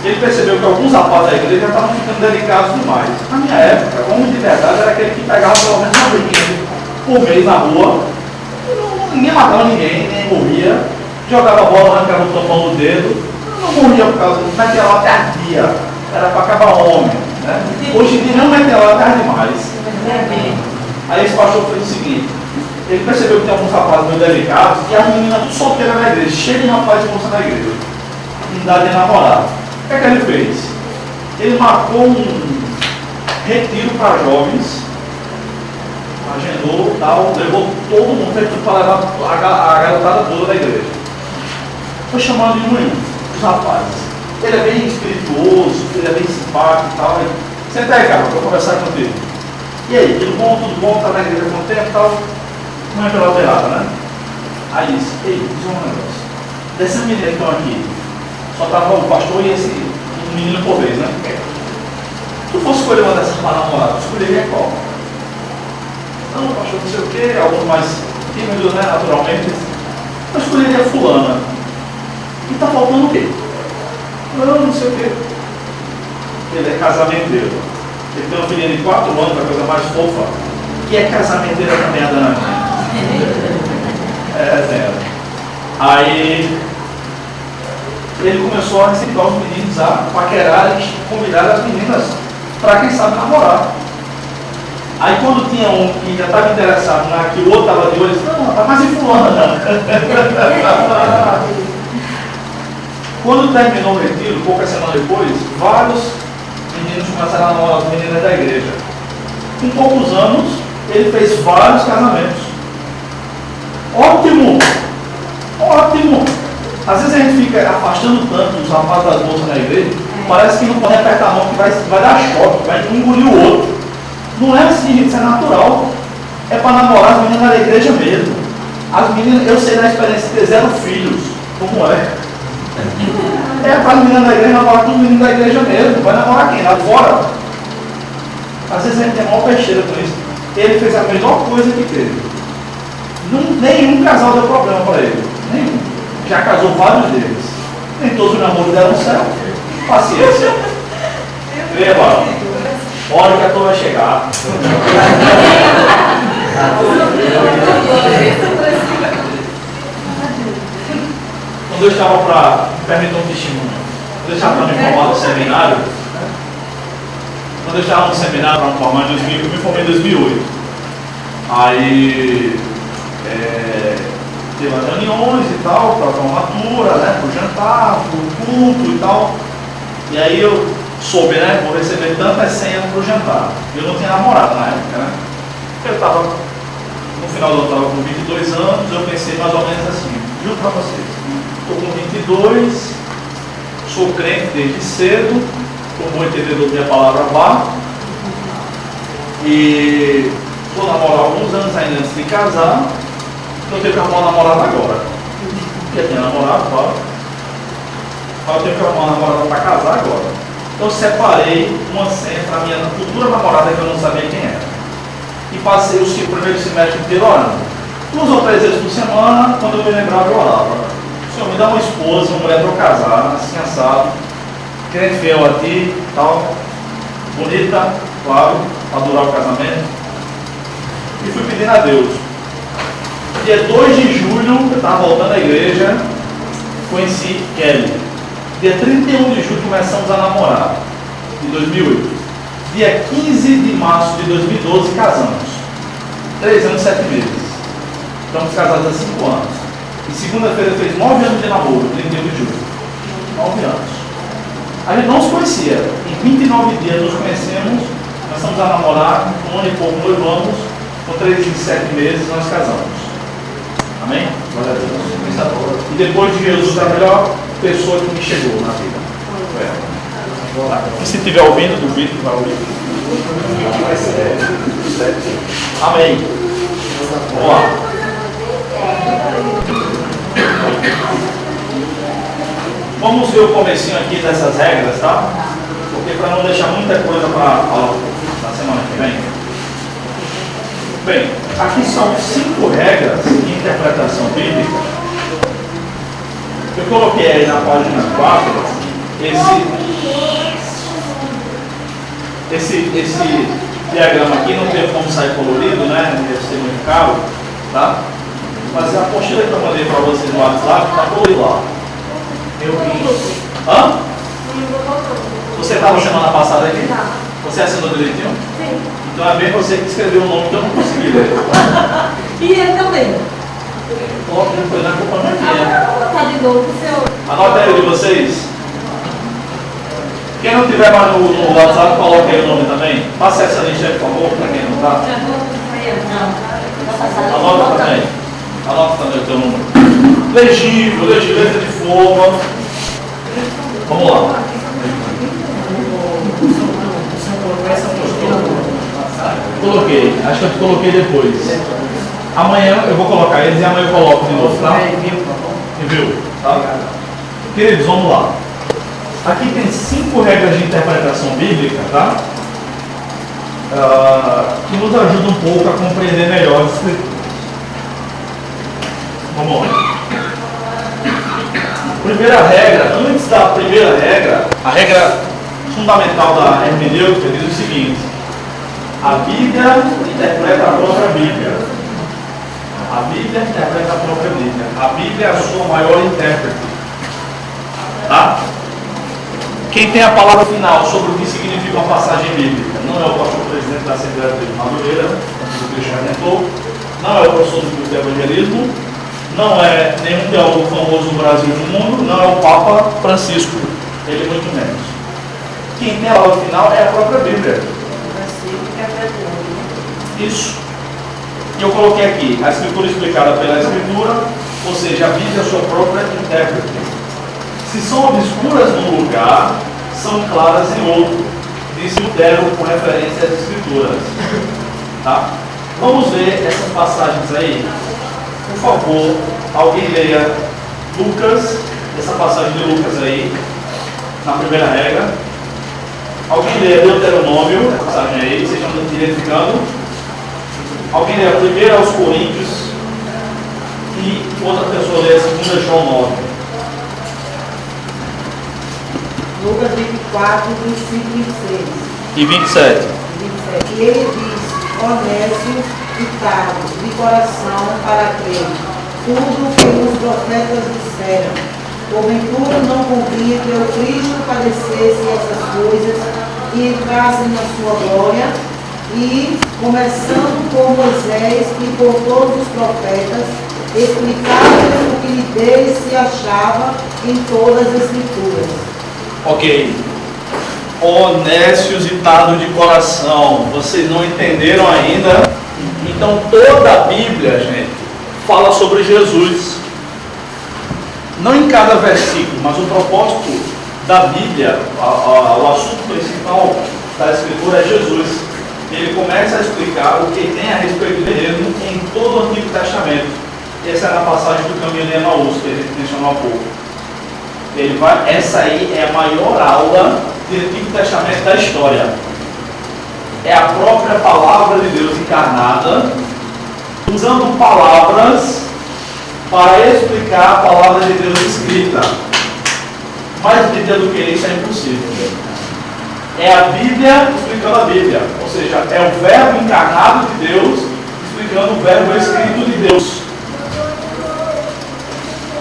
Ele percebeu que alguns rapazes da igreja estavam ficando delicados demais. Na minha época, o homem de verdade era aquele que pegava pelo menos uma briguinha por mês na rua, ninguém matava ninguém, nem morria, jogava bola, arrancava o tampão do dedo, não morria por causa de meteorite ardia, era para acabar homem. Né? Hoje em dia não meteorite arde demais. Aí esse pastor fez o seguinte, ele percebeu que tem alguns rapazes meio delicados e as meninas tudo solteiras na igreja, cheio de rapazes e moça na igreja, não dá de namorar. O que é que ele fez? Ele marcou um retiro para jovens, agendou, tal, levou todo mundo, fez tudo para levar a garotada toda da igreja. Foi chamando de um os rapazes. Ele é bem espirituoso, ele é bem simpático e tal. Senta aí, cara, para conversar contigo. E aí, tudo bom, tá na igreja com o tempo e tal. Não é pela alterada, né? Aí disse, ei, diz um negócio. Dessa menina que estão aqui, só estava o pastor e esse menino por vez, né? Se tu fosse escolher uma dessas para namorar, tu escolheria qual? Não, pastor, não sei o quê, alguns mais tímidos, né, naturalmente. Eu escolheria fulana. E tá faltando o quê? Não sei o quê. Ele é casamenteiro. Ele tem uma filhinha de 4 anos, a coisa mais fofa, que é casamenteira também, a dona é dela. Aí ele começou a incentivar os meninos a paquerar e convidar as meninas para quem sabe namorar. Aí quando tinha um que já estava interessado na que o outro estava de olho, ele disse, não, tá mais em fulana. Quando terminou o retiro, poucas semanas depois, vários meninos começaram a namorar as meninas da igreja. Com poucos anos, ele fez vários casamentos. Ótimo! Ótimo! Às vezes a gente fica afastando tanto os rapazes das moças na igreja, parece que não pode apertar a mão, que vai dar choque, vai engolir o outro. Não é assim, gente, isso é natural. É para namorar as meninas da igreja mesmo. As meninas, eu sei da experiência de ter 0 filhos, como é. É para as meninas da igreja namorar com os meninos da igreja mesmo. Vai namorar quem? Lá fora. Às vezes a gente tem maior peixeira com isso. Ele fez a melhor coisa que teve. Nenhum casal deu problema para ele. Nenhum. Já casou vários deles. Nem todos os namoros deram certo. Paciência. Vê, mano. Olha que a tua vai chegar. Quando eu estava para permitir um testemunho, quando eu estava para me formar no seminário, quando eu estava no seminário para me formar em 2000, eu me formei em 2008. Aí teve as reuniões e tal, para a formatura, né, para o jantar, para o culto e tal. E aí eu soube, né, vou receber tantas senhas para o jantar. Eu não tinha namorado na época, né? Eu estava, no final do ano, eu estava com 22 anos, eu pensei mais ou menos assim, juro para vocês, estou com 22, sou crente desde cedo, como bom entendedor da minha palavra vá, e vou namorar alguns anos ainda antes de casar, então eu tenho que arrumar uma namorada agora. Já tinha namorado, claro. Mas eu tenho que arrumar uma namorada para casar agora. Então eu separei uma senha para minha futura namorada que eu não sabia quem era. E passei o primeiro semestre inteiro orando. 2 ou 3 vezes por semana, quando eu me lembrava, eu orava. Senhor, me dá uma esposa, uma mulher para eu casar, assim assado, crente fiel a ti, tal, bonita, claro, para durar o casamento. E fui pedindo a Deus. Dia 2 de julho, eu estava voltando à igreja, conheci Kelly. Dia 31 de julho começamos a namorar, em 2008. Dia 15 de março de 2012 casamos. 3 anos e 7 meses. Estamos casados há 5 anos. E segunda-feira fez 9 anos de namoro, 31 de julho. 9 anos. A gente não se conhecia. Em 29 dias nos conhecemos, nós estamos a namorar, um ano e pouco noivamos, com 3 e 7 meses nós casamos. Amém? Glória a Deus. E depois de Jesus, a melhor pessoa que me chegou na vida. E se estiver ouvindo, duvido que vai ouvir. Amém. Vamos lá. Vamos ver o comecinho aqui dessas regras, tá? Porque para não deixar muita coisa para a aula na semana que vem. Bem, aqui são 5 regras de interpretação bíblica. Eu coloquei aí na página 4 esse diagrama aqui. Não teve como sair colorido, né? Deve ser muito caro, tá? Mas a apostila que eu mandei para vocês no WhatsApp está colorida lá. Eu vi. Hã? Você estava semana passada aqui? Você assinou direitinho? Sim. Então é bem você que escreveu o nome que eu não consegui ler. E ele também. Não foi na culpa minha. Tá de novo o seu. Anota aí o de vocês. Quem não tiver mais no WhatsApp, coloque aí o nome também. Passe essa lista aí, por favor, para quem não está. Anota também. Anota também o teu número. Legível, letra de forma. Vamos lá. Coloquei, acho que eu coloquei depois. Amanhã eu vou colocar eles e amanhã eu coloco de novo, tá? Enviou? Tá? Queridos, vamos lá. Aqui tem 5 regras de interpretação bíblica, tá? Que nos ajudam um pouco a compreender melhor as escrituras. Vamos lá. Primeira regra, antes da primeira regra, a regra fundamental da hermenêutica diz o seguinte: a Bíblia interpreta a própria Bíblia. A Bíblia interpreta a própria Bíblia. A Bíblia é a sua maior intérprete. Tá? Quem tem a palavra final sobre o que significa uma passagem bíblica não é o pastor presidente da Assembleia de Madureira, como o Cristiano comentou, não é o professor do curso de evangelismo, não é nenhum teólogo famoso no Brasil e no mundo, não é o Papa Francisco, ele muito menos. Quem tem a palavra final é a própria Bíblia. Isso. E eu coloquei aqui a Escritura explicada pela Escritura, ou seja, a Bíblia é a sua própria intérprete. Se são obscuras num lugar, são claras em outro, diz Lutero com referência às Escrituras. Tá? Vamos ver essas passagens aí. Por favor, alguém leia Lucas, essa passagem de Lucas aí, na primeira regra. Alguém leia Deuteronômio, essa passagem aí, vocês estão identificando. Alguém leia 1 aos Coríntios e outra pessoa leia 2 João 9. Lucas 24, 25 e 26. E 27. E ele diz: honesto e tardo, de coração para crer, tudo o que os profetas disseram. Porventura não convinha que o Cristo padecesse essas coisas e entrasse na sua glória. E, começando por Moisés e por todos os profetas, explicava-lhe o que dele se achava em todas as Escrituras. Ok. Honestos e tardo de coração. Vocês não entenderam ainda? Então toda a Bíblia, gente, fala sobre Jesus. Não em cada versículo, mas o propósito da Bíblia, o assunto principal da Escritura é Jesus. Ele começa a explicar o que tem a respeito dele em todo o Antigo Testamento. Essa é a passagem do caminho de Emaús, que a gente mencionou há pouco. Essa aí é a maior aula do Antigo Testamento da história. É a própria palavra de Deus encarnada, usando palavras para explicar a palavra de Deus escrita. Mais difícil do que isso é impossível. É a Bíblia explicando a Bíblia, ou seja, é o verbo encarnado de Deus explicando o verbo escrito de Deus.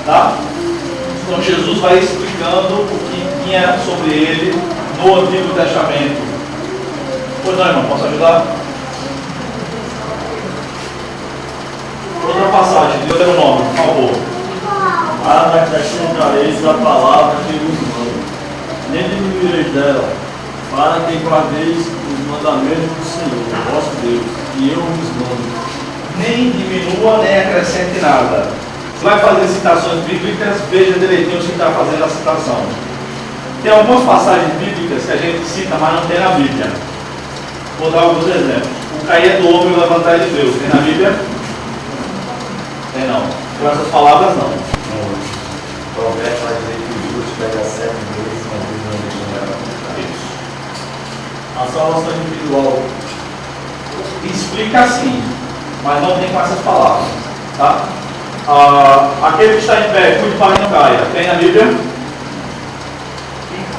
Tá? Então Jesus vai explicando o que tinha sobre ele no Antigo Testamento. Pois não, irmão, posso ajudar? passagem, Deuteronômio, por favor. Acrescentareis a palavra que vos mando, nem diminuireis dela, para que guardeis os mandamentos do Senhor, vosso Deus, que eu vos mando. Nem diminua, nem acrescente nada. Você vai fazer citações bíblicas, veja direitinho se está fazendo a citação. Tem algumas passagens bíblicas que a gente cita, mas não tem na Bíblia. Vou dar alguns exemplos. O cair do homem e o levantar de Deus. Tem na Bíblia? Tem não. Com essas palavras não. O provérbio vai dizer que o justo pega 7 vezes, mas Deus não deixa nada. Isso. A salvação individual. Explica assim, mas não tem com essas palavras. Tá? Aquele que está em pé, cuide para que não caia. Tem na Bíblia?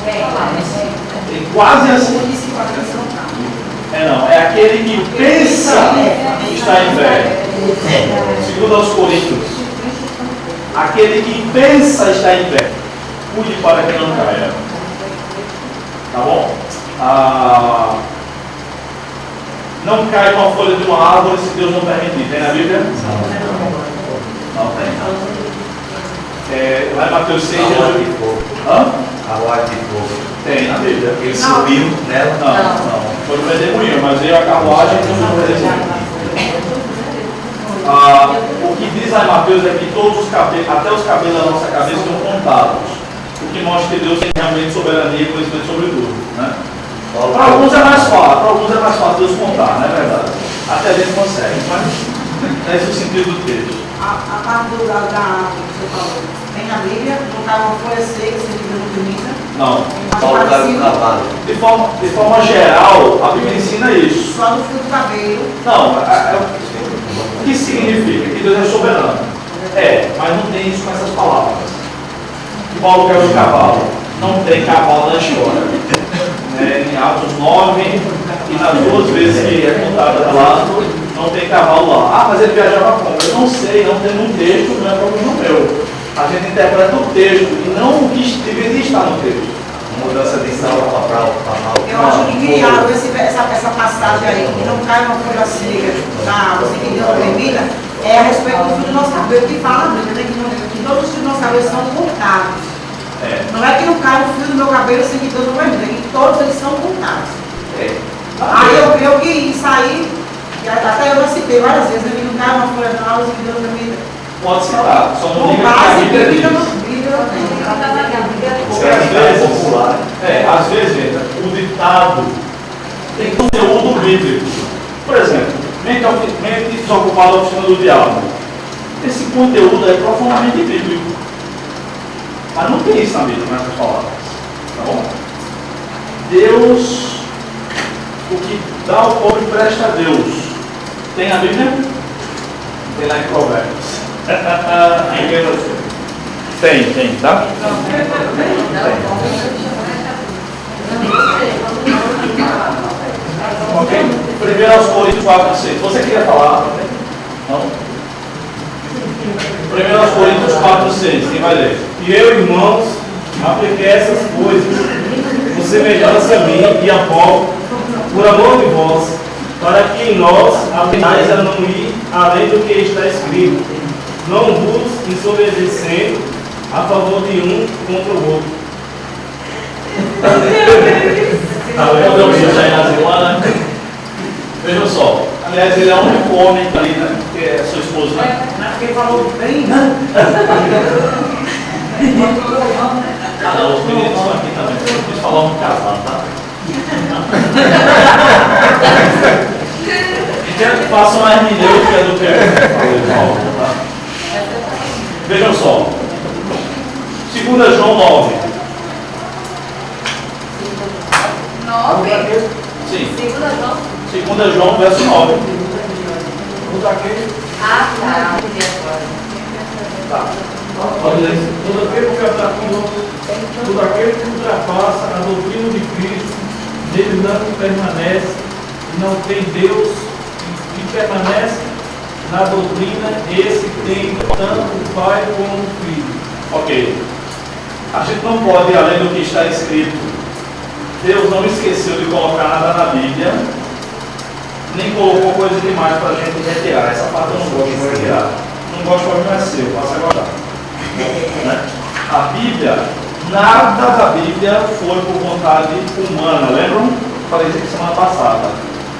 Tem quase assim. Não. É aquele que pensa que está em pé. Segundo aos Coríntios. Aquele que pensa estar em pé. Cuide para que não caia. Tá bom? Não cai uma folha de uma árvore se Deus não permitir. Tem na Bíblia? Não tem. Lá em Mateus 6. Carruagem de fogo. Carruagem de fogo. Tem na Bíblia. Ele subiu nela? Não. Foi no redemoinho, mas veio a carruagem e não foi no redemoinho. O que diz lá em Mateus é que todos os cabelos, até os cabelos da nossa cabeça estão contados. O que mostra que Deus tem realmente soberania e conhecimento sobre tudo. Né? Para alguns é mais fácil Deus contar, não é verdade? Até a gente consegue, mas esse é o sentido do texto. A parte da árvore que você falou, tem na Bíblia, não cai uma folha seca, se tiver no camisa. Não. De forma geral, a Bíblia ensina isso. Só no fio do cabelo. Não, o que significa? Que Deus é soberano. Mas não tem isso com essas palavras. Que Paulo quer o cavalo. Não tem cavalo na história. Em Atos 9 e nas 2 vezes que é contada lá, não tem cavalo lá. Mas ele viajava como? Eu não sei, não tem no texto, não é problema meu. A gente interpreta o texto e não o que deveria estar no texto. Mudança de sala para eu acho que criaram essa passagem aí, que não cai uma folha seca na água, que Deus termina, é a respeito do fio do nosso cabelo, que fala mesmo, né, que todos os fios do nosso cabelo são contados. Não é que não cai o fio do meu cabelo sem que Deus não permita, é que todos eles são contados. Aí eu creio que isso aí, até eu já citei várias vezes, né, que não cai uma folha na água sem que Deus não permita. Pode citar, só não diga que a Bíblia diz. Às vezes, gente, o ditado tem conteúdo bíblico. Por exemplo, mente desocupada da oficina do diabo. Esse conteúdo é profundamente bíblico. Mas não tem isso na Bíblia, nessas palavras. Tá bom? Deus, o que dá ao pobre presta a Deus. Tem na Bíblia? Tem lá em Provérbios. Tem, tá? Ok? 1 Coríntios 4, 6. Você queria falar? Não? 1 Coríntios 4, 6. Quem vai ler? E eu, irmãos, apliquei essas coisas, por semelhança a mim e a Paulo, por amor de vós, para que em nós aprendais a não ir além do que está escrito, não vos ensoberbecendo a favor de um contra o outro. Vejam só, aliás, ele é o único homem ali, né? Que é sua esposa, né? Porque ele falou bem, né? Os meninos estão aqui também. Eles falam um casal, tá? Quero que façam uma hermenêutica do que eu falei, tá? Vejam só. 2 João 9. 9? Sim. 2 João, verso 9. Todo aquele que está conosco, todo aquele que ultrapassa a doutrina de Cristo, nele não permanece, não tem Deus, e permanece na doutrina, esse tem tanto o Pai como o Filho. Ok. A gente não pode ir além do que está escrito. Deus não esqueceu de colocar nada na Bíblia, nem colocou coisa demais para a gente retirar. Essa parte eu não gosto de retirar. não gosta, o problema é seu, passa a gostar. Né? A Bíblia, nada da Bíblia foi por vontade humana, lembram? Falei isso aqui semana passada.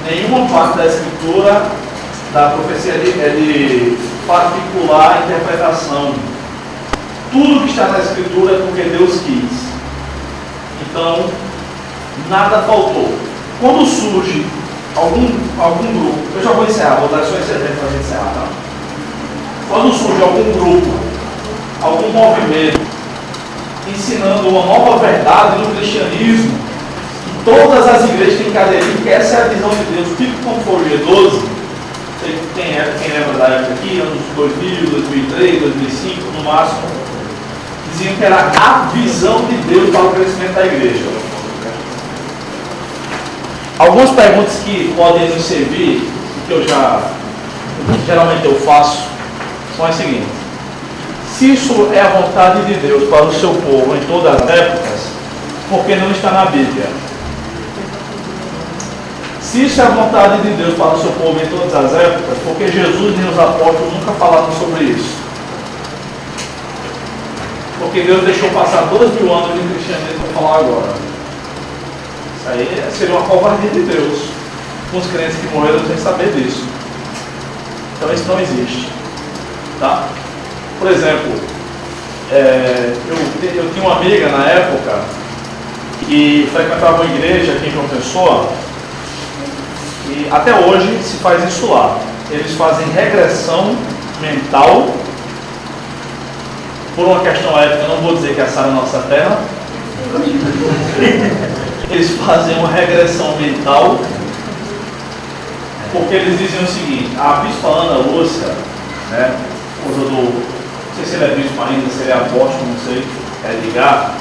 Nenhuma parte da Escritura, da profecia é de particular interpretação. Tudo que está na Escritura é porque Deus quis. Então, nada faltou. Quando surge algum grupo, eu já vou encerrar, vou dar só esse exemplo para a gente encerrar, tá? Quando surge algum grupo, algum movimento, ensinando uma nova verdade no cristianismo, que todas as igrejas têm que aderir, que essa é a visão de Deus, tipo como foi o G12, quem lembra da época aqui, anos 2000, 2003, 2005, no máximo, diziam que era a visão de Deus para o crescimento da igreja. Algumas perguntas que podem nos servir, que geralmente eu faço, são as seguintes. Se isso é a vontade de Deus para o seu povo em todas as épocas, por que não está na Bíblia? Se isso é a vontade de Deus para o seu povo em todas as épocas, por que Jesus nem os apóstolos nunca falaram sobre isso? Porque Deus deixou passar 2000 anos de cristianismo para falar agora. Isso aí seria uma covardia de Deus, com os crentes que morreram sem saber disso. Então isso não existe. Tá? Por exemplo, eu tinha uma amiga na época que frequentava uma igreja aqui em João Pessoa, e até hoje se faz isso lá. Eles fazem regressão mental, por uma questão ética, não vou dizer que essa é a nossa terra. Eles fazem uma regressão mental, porque eles dizem o seguinte: a bispa Ana Lúcia, né, esposa do, não sei se ele é bispo ainda, se ele é apóstolo, não sei, é ligar,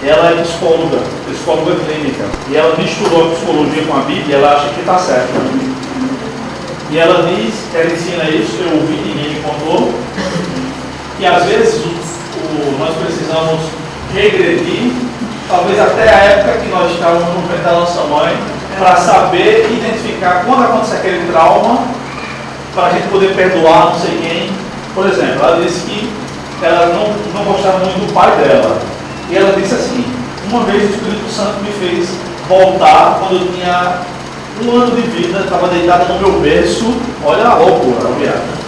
ela é psicóloga clínica, e ela misturou a psicologia com a Bíblia, ela acha que está certo. E ela ensina isso, eu ouvi, ninguém me contou, que às vezes nós precisamos regredir, talvez até a época que nós estávamos no peito da nossa mãe, para saber identificar quando acontece aquele trauma, para a gente poder perdoar não sei quem. Por exemplo, ela disse que ela não gostava muito do pai dela. E ela disse assim: uma vez o Espírito Santo me fez voltar quando eu tinha 1 ano de vida, estava deitada no meu berço, olha a loucura, viado.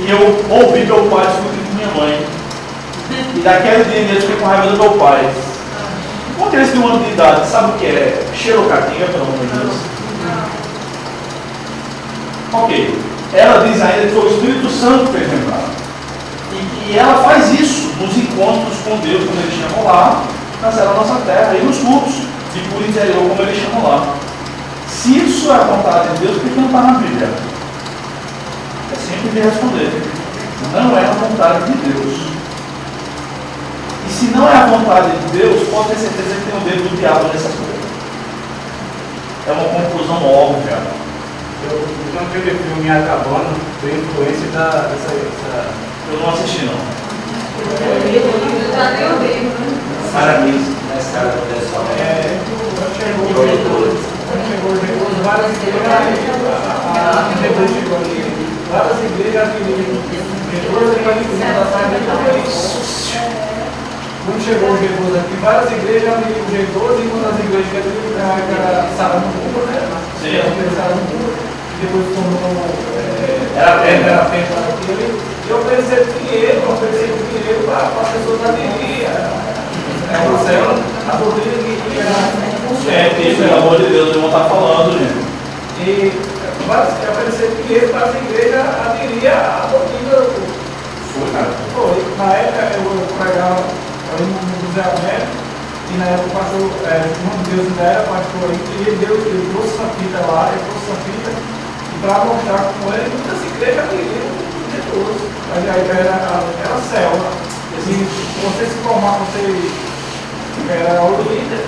E eu ouvi meu pai discutir com minha mãe. E daquele dia eu fiquei com raiva do meu pai. Uma criança de 1 ano de idade, sabe o que é xerocatinga, pelo amor de Deus? Ok. Ela diz ainda que foi o Espírito Santo que fez lembrar. E ela faz isso nos encontros com Deus, como eles chamam lá, na Serra Nossa Terra, e nos cultos de cura interior, como eles chamam lá. Se isso é a vontade de Deus, por que não está na Bíblia? É sempre de responder. Não é a vontade de Deus. E se não é a vontade de Deus, pode ter certeza que tem o dedo do diabo nessas coisas. É uma conclusão óbvia. Então aquele filme Acabando tem influência dessa. Eu não assisti não. Eu já dei o livro. Parabéns. Quando chegou o recurso, várias igrejas, quando chegou o G12 aqui, várias igrejas abriram o G12 e uma das igrejas que era Saramucura, né? Sim. Depois tomou. Era feito aquilo. E eu ofereci dinheiro para as pessoas aderirem a doutrina que Pelo amor de Deus, eu vou estar falando, gente. E oferecer dinheiro para as igrejas aderirem à doutrina. Foi, cara. Foi. Na época eu pregava no José Alberto, e na época o pastor, irmão de Deus ainda era pastor aí, e ele trouxe essa fita lá, e para mostrar como ele, muitas igrejas aderiram o Jesus. A ideia era selva. Assim, você se formar, você era o líder,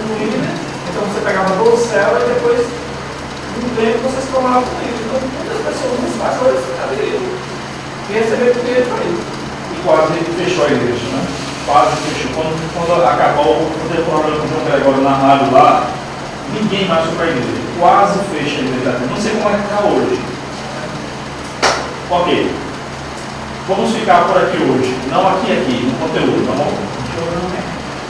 então você pegava 12 células e depois, no tempo, você se formava com líder. Então muitas pessoas, muitos pastores aderiram e receberam dinheiro para isso. E quase fechou a igreja, né? Quase fechou. Quando acabou, quando teve problema com o João Gregório na rádio lá, ninguém mais foi para a igreja. Quase fecha a igreja. Não sei como é que está hoje. Ok. Vamos ficar por aqui hoje. Não aqui, no conteúdo, tá bom?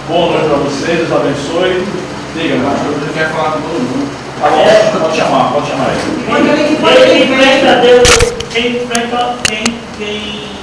Boa noite para vocês, Deus abençoe. Diga, meu pastor, você quer falar com todo mundo? Tá bom, pode chamar ele. Quem enfrenta Deus, quem